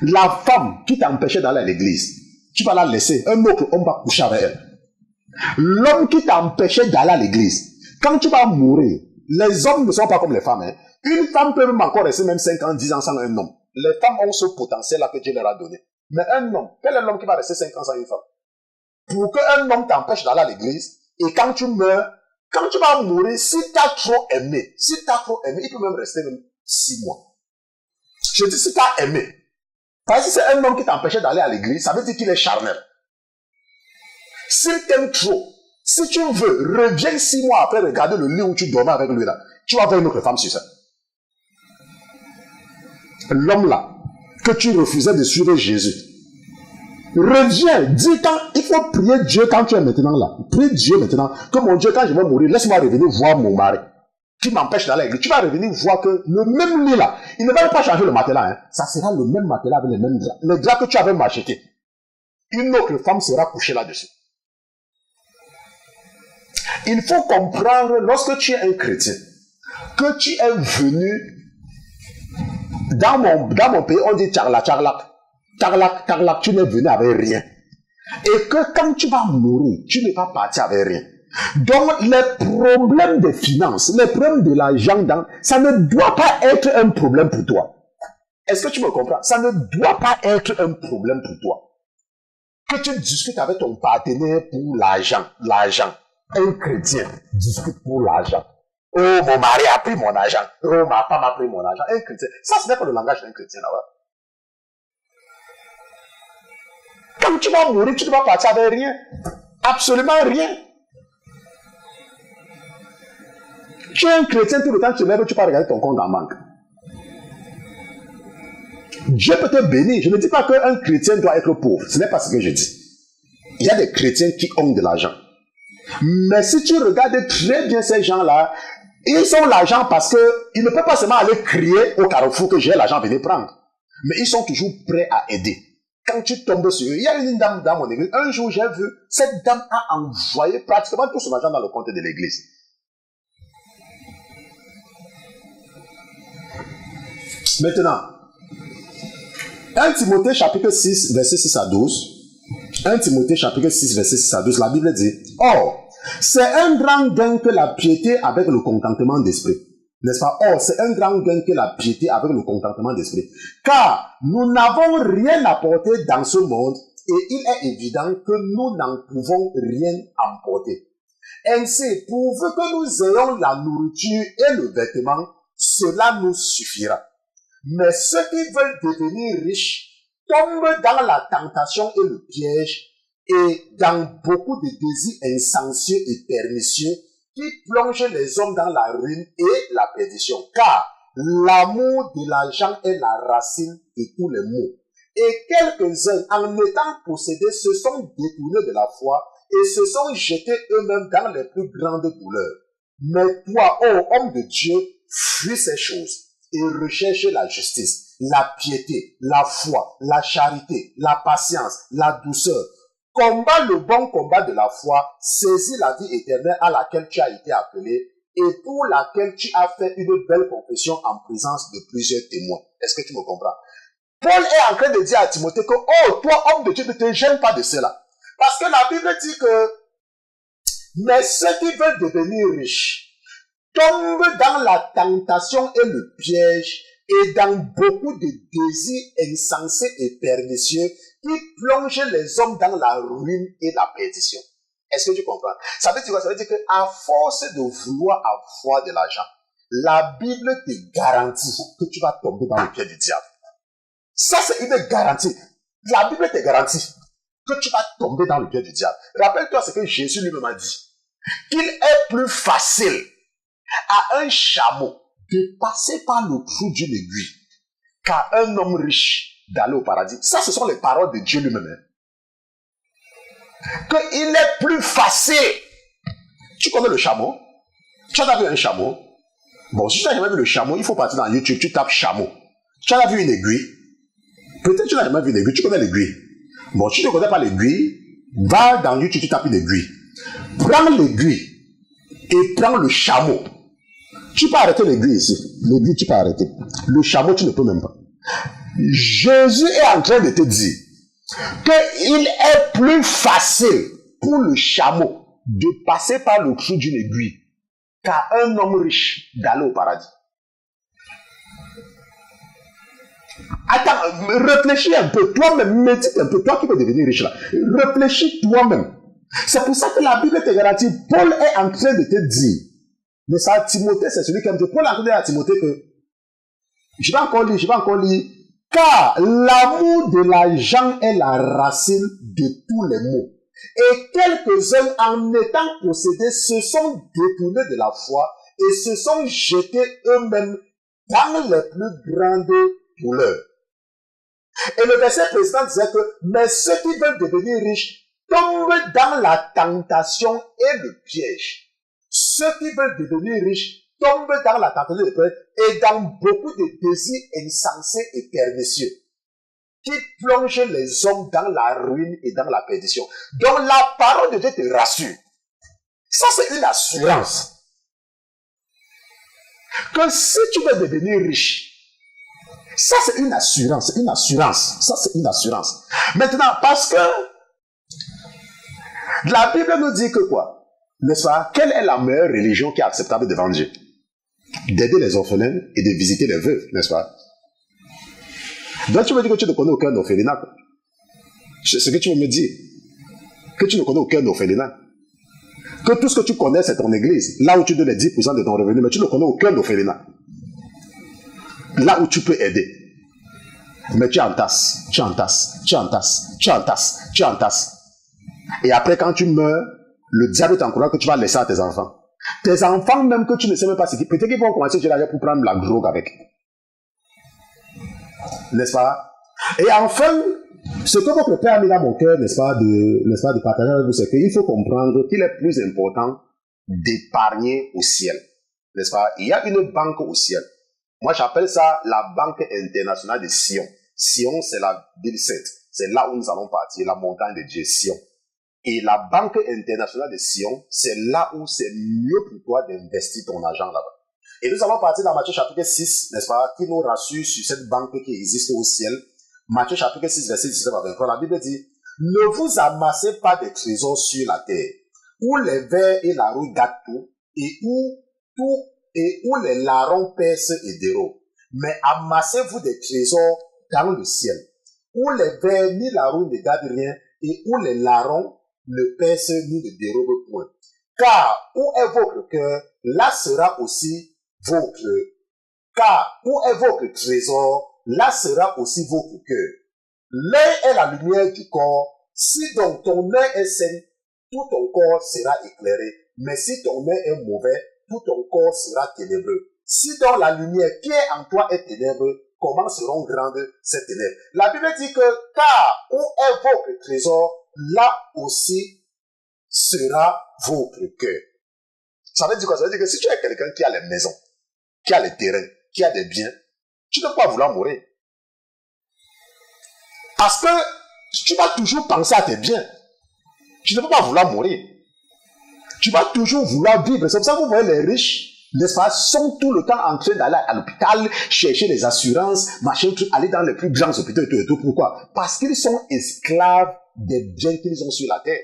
[SPEAKER 1] La femme qui t'empêchait d'aller à l'église, tu vas la laisser, un autre homme va coucher avec elle. L'homme qui t'empêchait d'aller à l'église, quand tu vas mourir, les hommes ne sont pas comme les femmes. Hein. Une femme peut même encore rester même 5 ans, 10 ans sans un homme. Les femmes ont ce potentiel-là que Dieu leur a donné. Mais un homme, quel est l'homme qui va rester 5 ans sans une femme? Pour qu'un homme t'empêche d'aller à l'église, et quand tu meurs, quand tu vas mourir, si tu as trop aimé, il peut même rester même 6 mois. Je dis si tu as aimé. Parce que si c'est un homme qui t'empêchait d'aller à l'église, ça veut dire qu'il est charnel. S'il t'aime trop, si tu veux, reviens 6 mois après regarder le lit où tu dormais avec lui là. Tu vas voir une autre femme sur ça. L'homme là, que tu refusais de suivre Jésus. Reviens, dis quand, il faut prier Dieu quand tu es maintenant là. Prie Dieu maintenant, que mon Dieu, quand je vais mourir, laisse-moi revenir voir mon mari. Qui m'empêche d'aller à l'église. Tu vas revenir voir que le même lit là, il ne va pas changer le matelas, hein. Ça sera le même matelas avec les mêmes draps. Les draps que tu avais achetés. Une autre femme sera couchée là-dessus. Il faut comprendre, lorsque tu es un chrétien, que tu es venu, dans mon pays, on dit tcharlak, tu n'es venu avec rien. Et que quand tu vas mourir, tu ne vas partir avec rien. Donc, les problèmes de finances, les problèmes de l'argent, ça ne doit pas être un problème pour toi. Est-ce que tu me comprends? Ça ne doit pas être un problème pour toi. Que tu discutes avec ton partenaire pour l'argent. Un chrétien discute pour l'argent. Oh, mon mari a pris mon argent. Oh, ma femme a pris mon argent. Un chrétien. Ça, ce n'est pas le langage d'un chrétien là-bas. Quand tu vas mourir, tu ne vas partir avec rien. Absolument rien. Tu es un chrétien, tout le temps tu lèves, tu peux regarder ton compte en banque. Dieu peut te bénir. Je ne dis pas qu'un chrétien doit être pauvre. Ce n'est pas ce que je dis. Il y a des chrétiens qui ont de l'argent. Mais si tu regardes très bien ces gens-là, ils ont l'argent parce qu'ils ne peuvent pas seulement aller crier au carrefour que j'ai l'argent, venez prendre. Mais ils sont toujours prêts à aider. Quand tu tombes sur eux, il y a une dame dans mon église. Un jour, j'ai vu, cette dame a envoyé pratiquement tout son argent dans le compte de l'église. Maintenant, 1 Timothée chapitre 6, verset 6 à 12. 1 Timothée chapitre 6, verset 6 à 12, la Bible dit, « Or, c'est un grand gain que la piété avec le contentement d'esprit. » N'est-ce pas? « Or, c'est un grand gain que la piété avec le contentement d'esprit. Car nous n'avons rien apporté dans ce monde et il est évident que nous n'en pouvons rien emporter. Ainsi, pourvu que nous ayons la nourriture et le vêtement, cela nous suffira. Mais ceux qui veulent devenir riches tombent dans la tentation et le piège et dans beaucoup de désirs insensés et pernicieux qui plongent les hommes dans la ruine et la perdition. Car l'amour de l'argent est la racine de tous les maux. Et quelques-uns, en étant possédés, se sont détournés de la foi et se sont jetés eux-mêmes dans les plus grandes douleurs. Mais toi, ô homme de Dieu, fuis ces choses et recherche la justice, la piété, la foi, la charité, la patience, la douceur. Combat le bon combat de la foi, saisis la vie éternelle à laquelle tu as été appelé et pour laquelle tu as fait une belle confession en présence de plusieurs témoins. Est-ce que tu me comprends? Paul est en train de dire à Timothée que, oh, toi, homme de Dieu, ne te gêne pas de cela. Parce que la Bible dit que, mais ceux qui veulent devenir riches tombent dans la tentation et le piège et dans beaucoup de désirs insensés et pernicieux qui plonge les hommes dans la ruine et la perdition. Est-ce que tu comprends? Ça veut dire quoi? Ça veut dire qu'à force de vouloir avoir de l'argent, la Bible te garantit que tu vas tomber dans le pied du diable. Ça, c'est une garantie. La Bible te garantit que tu vas tomber dans le pied du diable. Rappelle-toi ce que Jésus lui-même a dit. Qu'il est plus facile à un chameau de passer par le trou d'une aiguille qu'à un homme riche d'aller au paradis. Ça, ce sont les paroles de Dieu lui-même. Qu'il est plus facile. Tu connais le chameau? Tu as vu un chameau? Bon, si tu n'as jamais vu le chameau, il faut partir dans YouTube, tu tapes chameau. Tu as vu une aiguille? Peut-être que tu n'as jamais vu une aiguille, tu connais l'aiguille. Bon, si tu ne connais pas l'aiguille, va dans YouTube, tu tapes une aiguille. Prends l'aiguille et prends le chameau. Tu peux arrêter l'aiguille ici. L'aiguille, tu peux arrêter. Le chameau, tu ne peux même pas. Jésus est en train de te dire qu'il est plus facile pour le chameau de passer par le trou d'une aiguille qu'à un homme riche d'aller au paradis. Attends, réfléchis un peu, toi-même, médite un peu, toi qui veux devenir riche là. Réfléchis toi-même. C'est pour ça que la Bible te garantit, Paul est en train de te dire, mais ça, Timothée, c'est celui qui aime Dieu. Paul est en train de dire à Timothée que, je vais encore lire, car l'amour de l'argent est la racine de tous les maux. Et quelques-uns, en étant possédés, se sont détournés de la foi et se sont jetés eux-mêmes dans les plus grandes douleurs. Et le verset précédent disait que, mais ceux qui veulent devenir riches tombent dans la tentation et le piège. Ceux qui veulent devenir riches tombent dans la tentation et le piège et dans beaucoup de désirs insensés et pernicieux qui plongent les hommes dans la ruine et dans la perdition. Donc la parole de Dieu te rassure. Ça, c'est une assurance. Que si tu veux devenir riche, ça, c'est une assurance, Ça, c'est une assurance. Maintenant, parce que la Bible nous dit que quoi? N'est-ce pas? Quelle est la meilleure religion qui est acceptable devant Dieu? D'aider les orphelins et de visiter les veuves, n'est-ce pas? Donc, tu me dis que tu ne connais aucun orphelinat. C'est ce que tu veux me dire. Que tu ne connais aucun orphelinat. Que tout ce que tu connais, c'est ton église. Là où tu donnes les 10% de ton revenu, mais tu ne connais aucun orphelinat. Là où tu peux aider. Mais tu entasses. Et après, quand tu meurs, le diable t'encourage que tu vas laisser à tes enfants. Tes enfants, même que tu ne sais même pas ce qu'ils... Peut-être qu'ils vont commencer à l'argent pour prendre la drogue avec. N'est-ce pas? Et enfin, ce que votre Père a mis dans mon cœur, n'est-ce pas, de partager avec vous, c'est qu'il faut comprendre qu'il est plus important d'épargner au ciel. N'est-ce pas? Il y a une banque au ciel. Moi, j'appelle ça la Banque internationale de Sion. Sion, c'est la ville sainte. C'est là où nous allons partir, la montagne de Dieu, Sion. Et la Banque internationale de Sion, c'est là où c'est mieux pour toi d'investir ton argent là-bas. Et nous allons partir dans Matthieu chapitre 6, n'est-ce pas, qui nous rassure sur cette banque qui existe au ciel. Matthieu chapitre 6, verset 19 à 23, la Bible dit, ne vous amassez pas des trésors sur la terre, où les vers et la rouille gâtent tout, et où les larrons percent et dérobent. Mais amassez-vous des trésors dans le ciel, où les vers ni la rouille ne gâtent rien, et où les larrons ne percent ni ne dérobent point. Car où est votre cœur, là sera aussi votre. Car où est votre trésor, là sera aussi votre cœur. L'œil est la lumière du corps. Si donc ton œil est sain, tout ton corps sera éclairé. Mais si ton œil est mauvais, tout ton corps sera ténébreux. Si donc la lumière qui est en toi est ténèbreuse, comment seront grandes ces ténèbres? La Bible dit que, car où est votre trésor, là aussi sera votre cœur. Ça veut dire quoi? Ça veut dire que si tu es quelqu'un qui a les maisons, qui a les terrains, qui a des biens, tu ne peux pas vouloir mourir. Parce que tu vas toujours penser à tes biens. Tu ne peux pas vouloir mourir. Tu vas toujours vouloir vivre. C'est pour ça que vous voyez les riches, n'est-ce pas, sont tout le temps en train d'aller à l'hôpital, chercher les assurances, machin, aller dans les plus grands hôpitaux et tout. Pourquoi? Parce qu'ils sont esclaves des biens qu'ils ont sur la terre.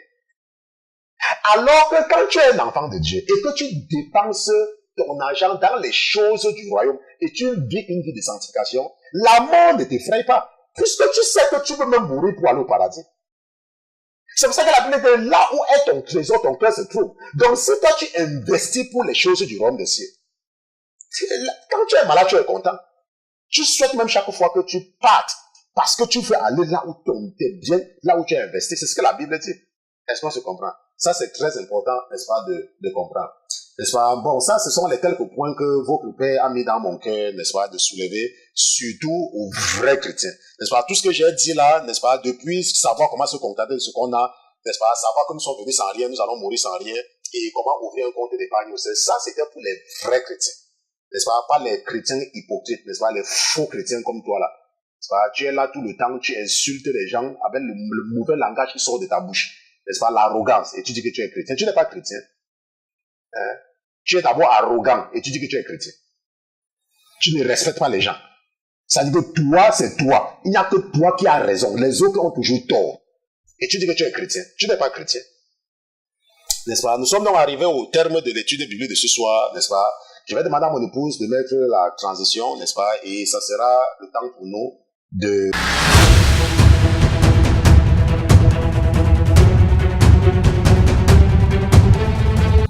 [SPEAKER 1] Alors que quand tu es un enfant de Dieu et que tu dépenses ton argent dans les choses du royaume et tu vis une vie de sanctification, la mort ne t'effraie pas. Puisque tu sais que tu peux même mourir pour aller au paradis. C'est pour ça que la Bible dit, là où est ton trésor, ton cœur se trouve. Donc si toi tu investis pour les choses du royaume des cieux, quand tu es malade, tu es content. Tu souhaites même chaque fois que tu partes, parce que tu veux aller là où tes biens, là où tu as investi. C'est ce que la Bible dit. Est-ce qu'on se comprend? Ça, c'est très important, n'est-ce pas, de comprendre. N'est-ce pas? Bon, ça, ce sont les quelques points que votre père a mis dans mon cœur, n'est-ce pas, de soulever, surtout aux vrais chrétiens. N'est-ce pas? Tout ce que j'ai dit là, n'est-ce pas, depuis savoir comment se contenter de ce qu'on a, n'est-ce pas, savoir que nous sommes venus sans rien, nous allons mourir sans rien, et comment ouvrir un compte d'épargne aussi. Ça, c'était pour les vrais chrétiens. N'est-ce pas les chrétiens hypocrites, n'est-ce pas, les faux chrétiens comme toi là. N'est-ce pas, tu es là tout le temps, tu insultes les gens avec le mauvais langage qui sort de ta bouche. N'est-ce pas, l'arrogance, et tu dis que tu es chrétien. Tu n'es pas chrétien. Hein? Tu es d'abord arrogant, et tu dis que tu es chrétien. Tu ne respectes pas les gens. Ça dit que toi, c'est toi. Il n'y a que toi qui as raison. Les autres ont toujours tort. Et tu dis que tu es chrétien. Tu n'es pas chrétien. N'est-ce pas? Nous sommes donc arrivés au terme de l'étude biblique de ce soir, n'est-ce pas? Je vais demander à mon épouse de mettre la transition, n'est-ce pas? Et ça sera le temps pour nous de...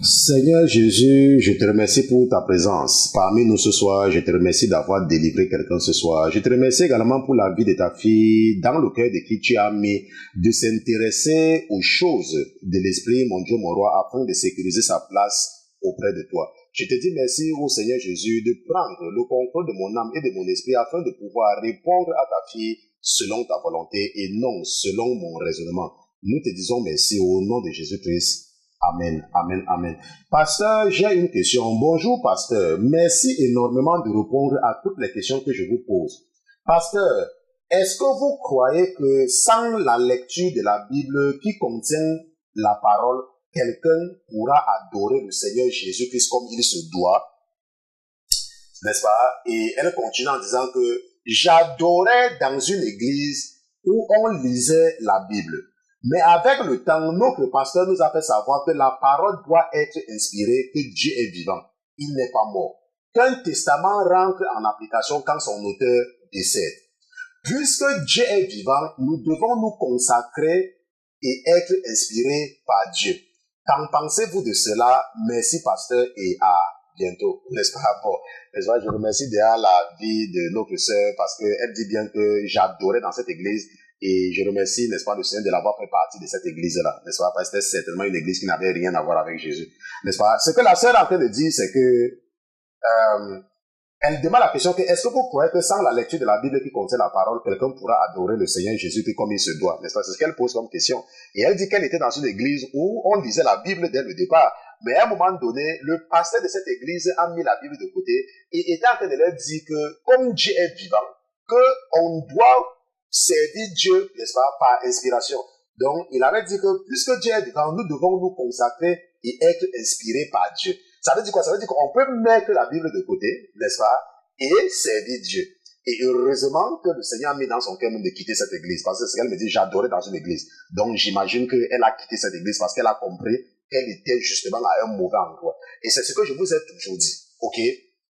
[SPEAKER 1] Seigneur Jésus, je te remercie pour ta présence parmi nous ce soir. Je te remercie d'avoir délivré quelqu'un ce soir. Je te remercie également pour la vie de ta fille, dans le cœur de qui tu as mis, de s'intéresser aux choses de l'esprit, mon Dieu, mon roi, afin de sécuriser sa place auprès de toi. Je te dis merci au Seigneur Jésus de prendre le contrôle de mon âme et de mon esprit afin de pouvoir répondre à ta fille selon ta volonté et non selon mon raisonnement. Nous te disons merci au nom de Jésus-Christ. Amen, amen, amen. Pasteur, j'ai une question. Bonjour, pasteur. Merci énormément de répondre à toutes les questions que je vous pose. Pasteur, est-ce que vous croyez que sans la lecture de la Bible qui contient la parole, quelqu'un pourra adorer le Seigneur Jésus-Christ comme il se doit? N'est-ce pas? Et elle continue en disant que j'adorais dans une église où on lisait la Bible. Mais avec le temps, notre pasteur nous a fait savoir que la parole doit être inspirée, que Dieu est vivant. Il n'est pas mort. Qu'un testament rentre en application quand son auteur décède. Puisque Dieu est vivant, nous devons nous consacrer et être inspirés par Dieu. Qu'en pensez-vous de cela? Merci pasteur et à bientôt. N'est-ce pas? Bon, n'est-ce pas? Je remercie déjà la vie de notre sœur parce qu'elle dit bien que j'adorais dans cette église. Et je remercie, n'est-ce pas, le Seigneur de l'avoir fait partie de cette église-là, n'est-ce pas, parce que c'était certainement une église qui n'avait rien à voir avec Jésus, n'est-ce pas. Ce que la sœur est en train de dire, c'est que elle demande la question que est-ce que vous croyez que sans la lecture de la Bible qui contient la parole, quelqu'un pourra adorer le Seigneur Jésus comme il se doit, n'est-ce pas? C'est ce qu'elle pose comme question. Et elle dit qu'elle était dans une église où on lisait la Bible dès le départ. Mais à un moment donné, le pasteur de cette église a mis la Bible de côté et était en train de leur dire que comme Dieu est vivant, qu'on doit servir Dieu, n'est-ce pas, par inspiration. Donc, il avait dit que puisque Dieu est vivant, nous devons nous consacrer et être inspirés par Dieu. Ça veut dire quoi? Ça veut dire qu'on peut mettre la Bible de côté, n'est-ce pas, et servir Dieu. Et heureusement que le Seigneur a mis dans son cœur même de quitter cette église. Parce que c'est qu'elle me dit, j'adorais dans une église. Donc, j'imagine qu'elle a quitté cette église parce qu'elle a compris qu'elle était justement à un mauvais endroit. Et c'est ce que je vous ai toujours dit. Ok?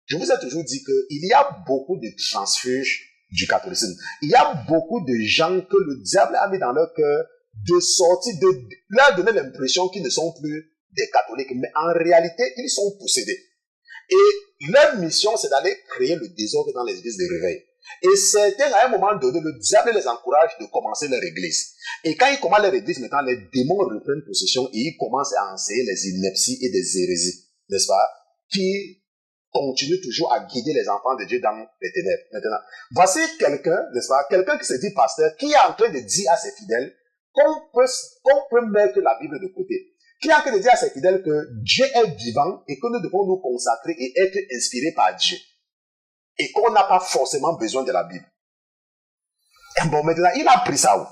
[SPEAKER 1] Je vous ai toujours dit qu'il y a beaucoup de transfuges du catholicisme. Il y a beaucoup de gens que le diable a mis dans leur cœur de sortir, de leur donner l'impression qu'ils ne sont plus des catholiques, mais en réalité, ils sont possédés. Et leur mission, c'est d'aller créer le désordre dans les églises de réveil. Et certains, à un moment donné, le diable les encourage de commencer leur église. Et quand ils commencent leur église, maintenant, les démons reprennent possession et ils commencent à enseigner les inepties et des hérésies, n'est-ce pas, qui continue toujours à guider les enfants de Dieu dans les ténèbres. Maintenant, voici quelqu'un, n'est-ce pas, quelqu'un qui se dit pasteur, qui est en train de dire à ses fidèles qu'on peut mettre la Bible de côté, qui est en train de dire à ses fidèles que Dieu est vivant et que nous devons nous consacrer et être inspirés par Dieu et qu'on n'a pas forcément besoin de la Bible. Et bon, maintenant, il a pris ça où?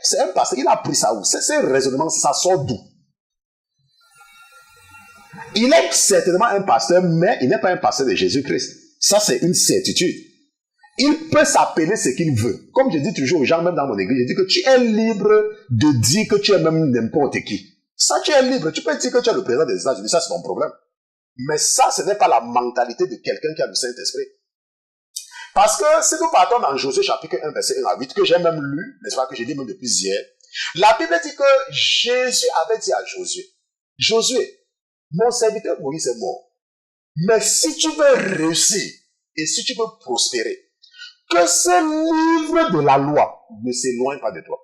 [SPEAKER 1] C'est un pasteur, il a pris ça où? C'est un raisonnement, ça sort d'où? Il est certainement un pasteur, mais il n'est pas un pasteur de Jésus-Christ. Ça, c'est une certitude. Il peut s'appeler ce qu'il veut. Comme je dis toujours aux gens, même dans mon église, je dis que tu es libre de dire que tu es même n'importe qui. Ça, tu es libre. Tu peux dire que tu es le président des États-Unis. Ça, c'est ton problème. Mais ça, ce n'est pas la mentalité de quelqu'un qui a le Saint-Esprit. Parce que si nous partons dans Josué chapitre 1, verset 1 à 8, que j'ai même lu, n'est-ce pas, que j'ai lu même depuis hier, la Bible dit que Jésus avait dit à Josué, Josué, mon serviteur Moïse est mort. Mais si tu veux réussir et si tu veux prospérer, que ce livre de la loi ne s'éloigne pas de toi.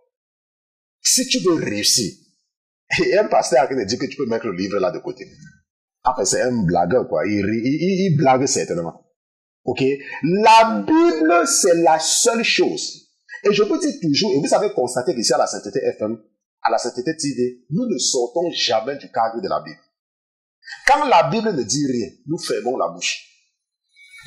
[SPEAKER 1] Si tu veux réussir, et un pasteur qui dit que tu peux mettre le livre là de côté. Après, c'est un blagueur, quoi. Il blague certainement. Ok? La Bible, c'est la seule chose. Et je peux dire toujours, et vous avez constaté qu'ici à la Sainteté FM, à la Sainteté TV, nous ne sortons jamais du cadre de la Bible. Quand la Bible ne dit rien, nous fermons la bouche.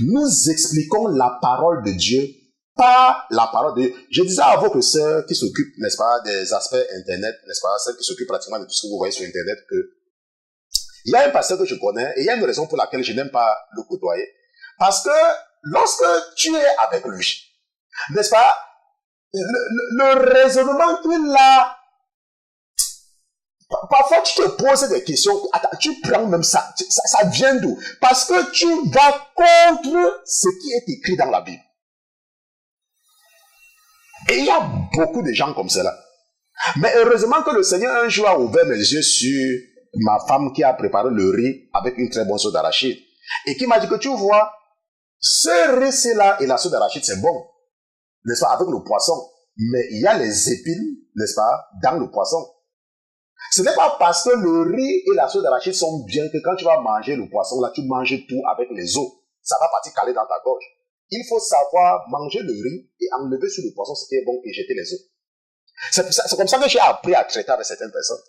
[SPEAKER 1] Nous expliquons la parole de Dieu, pas la parole de Dieu. Je disais à vos sœurs qui s'occupent, n'est-ce pas, des aspects Internet, n'est-ce pas, celles qui s'occupent pratiquement de tout ce que vous voyez sur Internet, que il y a un pasteur que je connais, et il y a une raison pour laquelle je n'aime pas le côtoyer. Parce que lorsque tu es avec lui, n'est-ce pas, le raisonnement qu'il a, parfois tu te poses des questions, attends, tu prends même ça vient d'où? Parce que tu vas contre ce qui est écrit dans la Bible. Et il y a beaucoup de gens comme cela. Mais heureusement que le Seigneur un jour a ouvert mes yeux sur ma femme qui a préparé le riz avec une très bonne sauce d'arachide. Et qui m'a dit que tu vois, ce riz-là et la sauce d'arachide, c'est bon. N'est-ce pas, avec le poisson. Mais il y a les épines, n'est-ce pas, dans le poisson. Ce n'est pas parce que le riz et la sauce d'arachide sont bien que quand tu vas manger le poisson, là, tu manges tout avec les os. Ça va partir caler dans ta gorge. Il faut savoir manger le riz et enlever sur le poisson ce qui est bon et jeter les os. C'est comme ça que j'ai appris à traiter avec certaines personnes.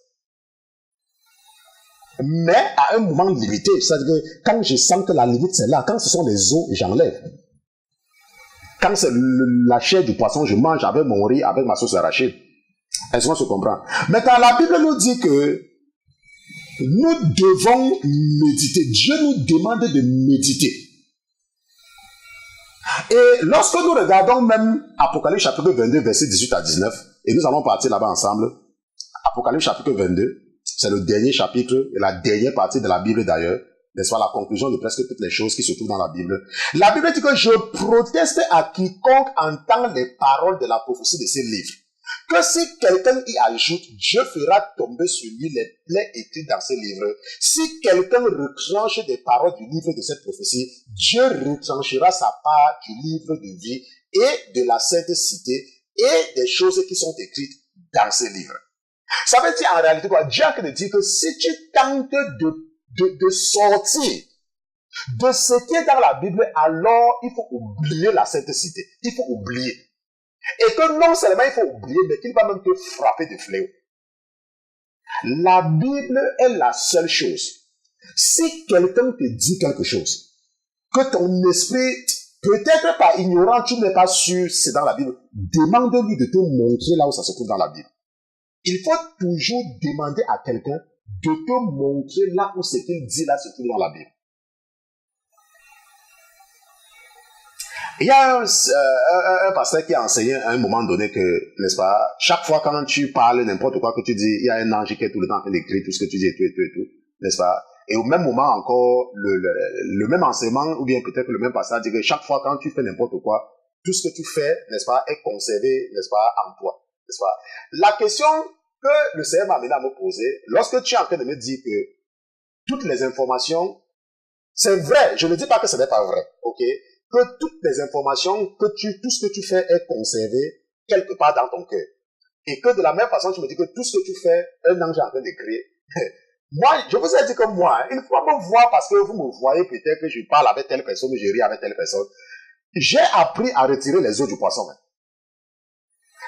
[SPEAKER 1] Mais à un moment limité, c'est-à-dire que quand je sens que la limite c'est là, quand ce sont les os, j'enlève. Quand c'est la chair du poisson, je mange avec mon riz, avec ma sauce d'arachide. Est-ce qu'on se comprend? Maintenant, la Bible nous dit que nous devons méditer. Dieu nous demande de méditer. Et lorsque nous regardons même Apocalypse chapitre 22, verset 18 à 19, et nous allons partir là-bas ensemble, Apocalypse chapitre 22, c'est le dernier chapitre, et la dernière partie de la Bible d'ailleurs, n'est-ce pas, la conclusion de presque toutes les choses qui se trouvent dans la Bible. La Bible dit que je proteste à quiconque entend les paroles de la prophétie de ces livres. Que si quelqu'un y ajoute, Dieu fera tomber sur lui les plaies écrites dans ces livres. Si quelqu'un retranche des paroles du livre de cette prophétie, Dieu retranchera sa part du livre de vie et de la sainte cité et des choses qui sont écrites dans ces livres. Ça veut dire en réalité quoi? Dieu a dit que si tu tentes de sortir de ce qui est dans la Bible, alors il faut oublier la sainte cité. Il faut oublier. Et que non seulement il faut oublier, mais qu'il va même te frapper de fléau. La Bible est la seule chose. Si quelqu'un te dit quelque chose, que ton esprit, peut-être par ignorant, tu n'es pas sûr c'est dans la Bible, demande-lui de te montrer là où ça se trouve dans la Bible. Il faut toujours demander à quelqu'un de te montrer là où ce qu'il dit là se trouve dans la Bible. Il y a un pasteur qui a enseigné à un moment donné que, n'est-ce pas, chaque fois quand tu parles n'importe quoi que tu dis, il y a un ange qui est tout le temps en train d'écrire tout ce que tu dis et tout, n'est-ce pas? Et au même moment encore, le même enseignement, ou bien peut-être le même pasteur dit que chaque fois quand tu fais n'importe quoi, tout ce que tu fais, n'est-ce pas, est conservé, n'est-ce pas, en toi, n'est-ce pas? La question que le Seigneur m'a amené à me poser, lorsque tu es en train de me dire que toutes les informations, c'est vrai, je ne dis pas que ce n'est pas vrai, ok? Que toutes les informations, que tout ce que tu fais est conservé quelque part dans ton cœur. Et que de la même façon, tu me dis que tout ce que tu fais, un ange est en train d'écrire. Moi, je vous ai dit que moi, il faut me voir parce que vous me voyez peut-être que je parle avec telle personne, je ris avec telle personne. J'ai appris à retirer les os du poisson.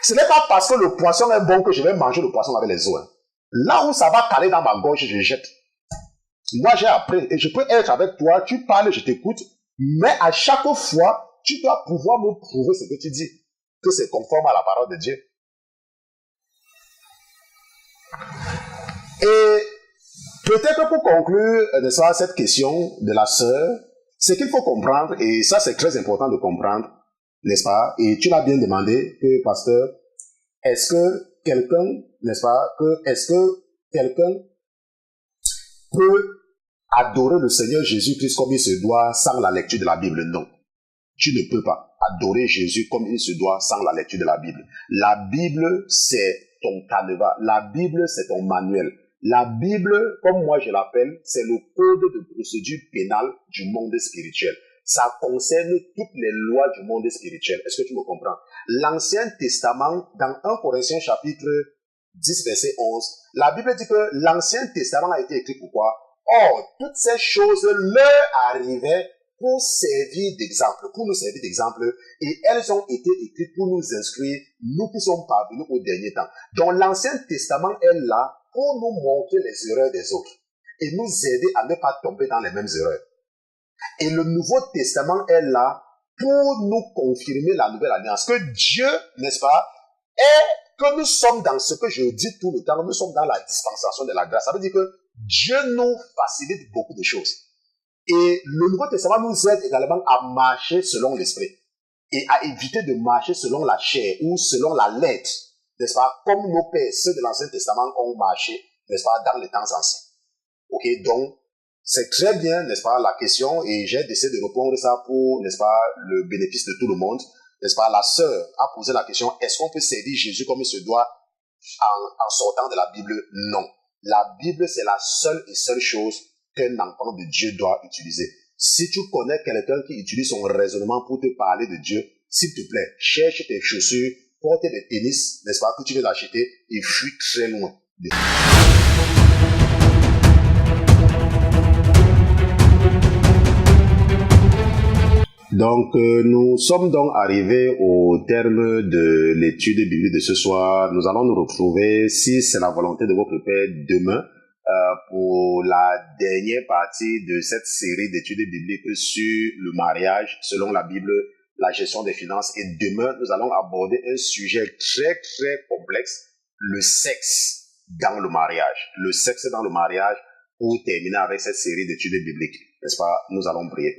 [SPEAKER 1] Ce n'est pas parce que le poisson est bon que je vais manger le poisson avec les os. Là où ça va caler dans ma gorge, je jette. Moi, j'ai appris et je peux être avec toi, tu parles, je t'écoute. Mais à chaque fois, tu dois pouvoir me prouver ce que tu dis, que c'est conforme à la parole de Dieu. Et peut-être pour conclure cette question de la sœur, ce qu'il faut comprendre, et ça c'est très important de comprendre, n'est-ce pas? Et tu l'as bien demandé, que pasteur, est-ce que quelqu'un, n'est-ce pas, est-ce que quelqu'un peut adorer le Seigneur Jésus-Christ comme il se doit sans la lecture de la Bible? Non. Tu ne peux pas adorer Jésus comme il se doit sans la lecture de la Bible. La Bible, c'est ton canevas. La Bible, c'est ton manuel. La Bible, comme moi je l'appelle, c'est le code de procédure pénale du monde spirituel. Ça concerne toutes les lois du monde spirituel. Est-ce que tu me comprends? L'Ancien Testament, dans 1 Corinthiens chapitre 10, verset 11, la Bible dit que l'Ancien Testament a été écrit pourquoi? Or, toutes ces choses leur arrivaient pour servir d'exemple, pour nous servir d'exemple, et elles ont été écrites pour nous instruire, nous qui sommes parvenus au dernier temps. Donc l'Ancien Testament est là pour nous montrer les erreurs des autres et nous aider à ne pas tomber dans les mêmes erreurs. Et le Nouveau Testament est là pour nous confirmer la nouvelle alliance, que Dieu, n'est-ce pas, est, que nous sommes dans ce que je dis tout le temps, nous sommes dans la dispensation de la grâce. Ça veut dire que Dieu nous facilite beaucoup de choses. Et le Nouveau Testament nous aide également à marcher selon l'esprit et à éviter de marcher selon la chair ou selon la lettre, n'est-ce pas, comme nos pères, ceux de l'Ancien Testament, ont marché, n'est-ce pas, dans les temps anciens. Ok, donc, c'est très bien, n'est-ce pas, la question, et j'ai décidé de répondre ça pour, n'est-ce pas, le bénéfice de tout le monde, n'est-ce pas. La sœur a posé la question, est-ce qu'on peut servir Jésus comme il se doit en sortant de la Bible? Non. La Bible, c'est la seule et seule chose qu'un enfant de Dieu doit utiliser. Si tu connais quelqu'un qui utilise son raisonnement pour te parler de Dieu, s'il te plaît, cherche tes chaussures, porte des tennis, n'est-ce pas, que tu veux acheter et fuis très loin. Donc, nous sommes donc arrivés au terme de l'étude biblique de ce soir. Nous allons nous retrouver, si c'est la volonté de votre Père, demain, pour la dernière partie de cette série d'études bibliques sur le mariage, selon la Bible, la gestion des finances. Et demain, nous allons aborder un sujet très, très complexe, le sexe dans le mariage. Le sexe dans le mariage, pour terminer avec cette série d'études bibliques. N'est-ce pas? Nous allons prier.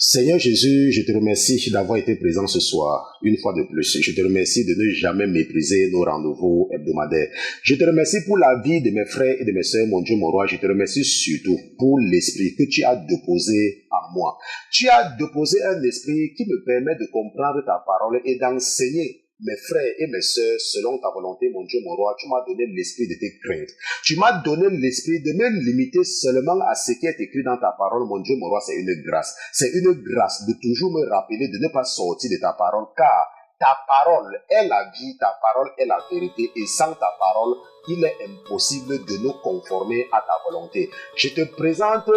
[SPEAKER 1] Seigneur Jésus, je te remercie d'avoir été présent ce soir, une fois de plus. Je te remercie de ne jamais mépriser nos rendez-vous hebdomadaires. Je te remercie pour la vie de mes frères et de mes sœurs, mon Dieu, mon roi. Je te remercie surtout pour l'esprit que tu as déposé en moi. Tu as déposé un esprit qui me permet de comprendre ta parole et d'enseigner mes frères et mes sœurs selon ta volonté, mon Dieu, mon roi. Tu m'as donné l'esprit de tes craintes. Tu m'as donné l'esprit de me limiter seulement à ce qui est écrit dans ta parole, mon Dieu, mon roi. C'est une grâce. C'est une grâce de toujours me rappeler de ne pas sortir de ta parole, car ta parole est la vie, ta parole est la vérité, et sans ta parole, il est impossible de nous conformer à ta volonté. Je te présente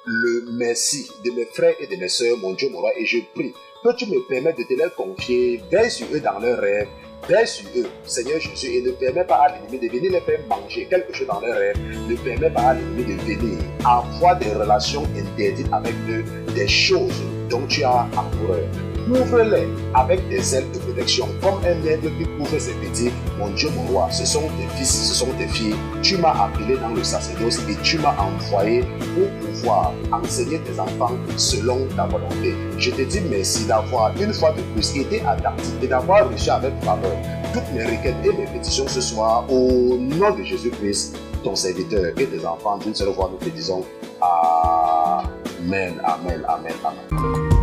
[SPEAKER 1] le merci de mes frères et de mes sœurs, mon Dieu, mon roi, et je prie que tu me permettes de te les confier, veille sur eux dans leurs rêves, veille sur eux, Seigneur Jésus, et ne permets pas à l'ennemi de venir les faire manger quelque chose dans leurs rêves, ne permets pas à l'ennemi de venir avoir des relations interdites avec eux, des choses dont tu as horreur. Couvre-les avec des ailes de protection, comme un aigle qui couvre ses petits. Mon Dieu, mon roi, ce sont tes fils, ce sont tes filles. Tu m'as appelé dans le sacerdoce et tu m'as envoyé pour pouvoir enseigner tes enfants selon ta volonté. Je te dis merci d'avoir une fois de plus été attentif et d'avoir reçu avec faveur toutes mes requêtes et mes pétitions ce soir au nom de Jésus-Christ, ton serviteur et tes enfants. D'une seule voix, nous te disons Amen, Amen, Amen, Amen.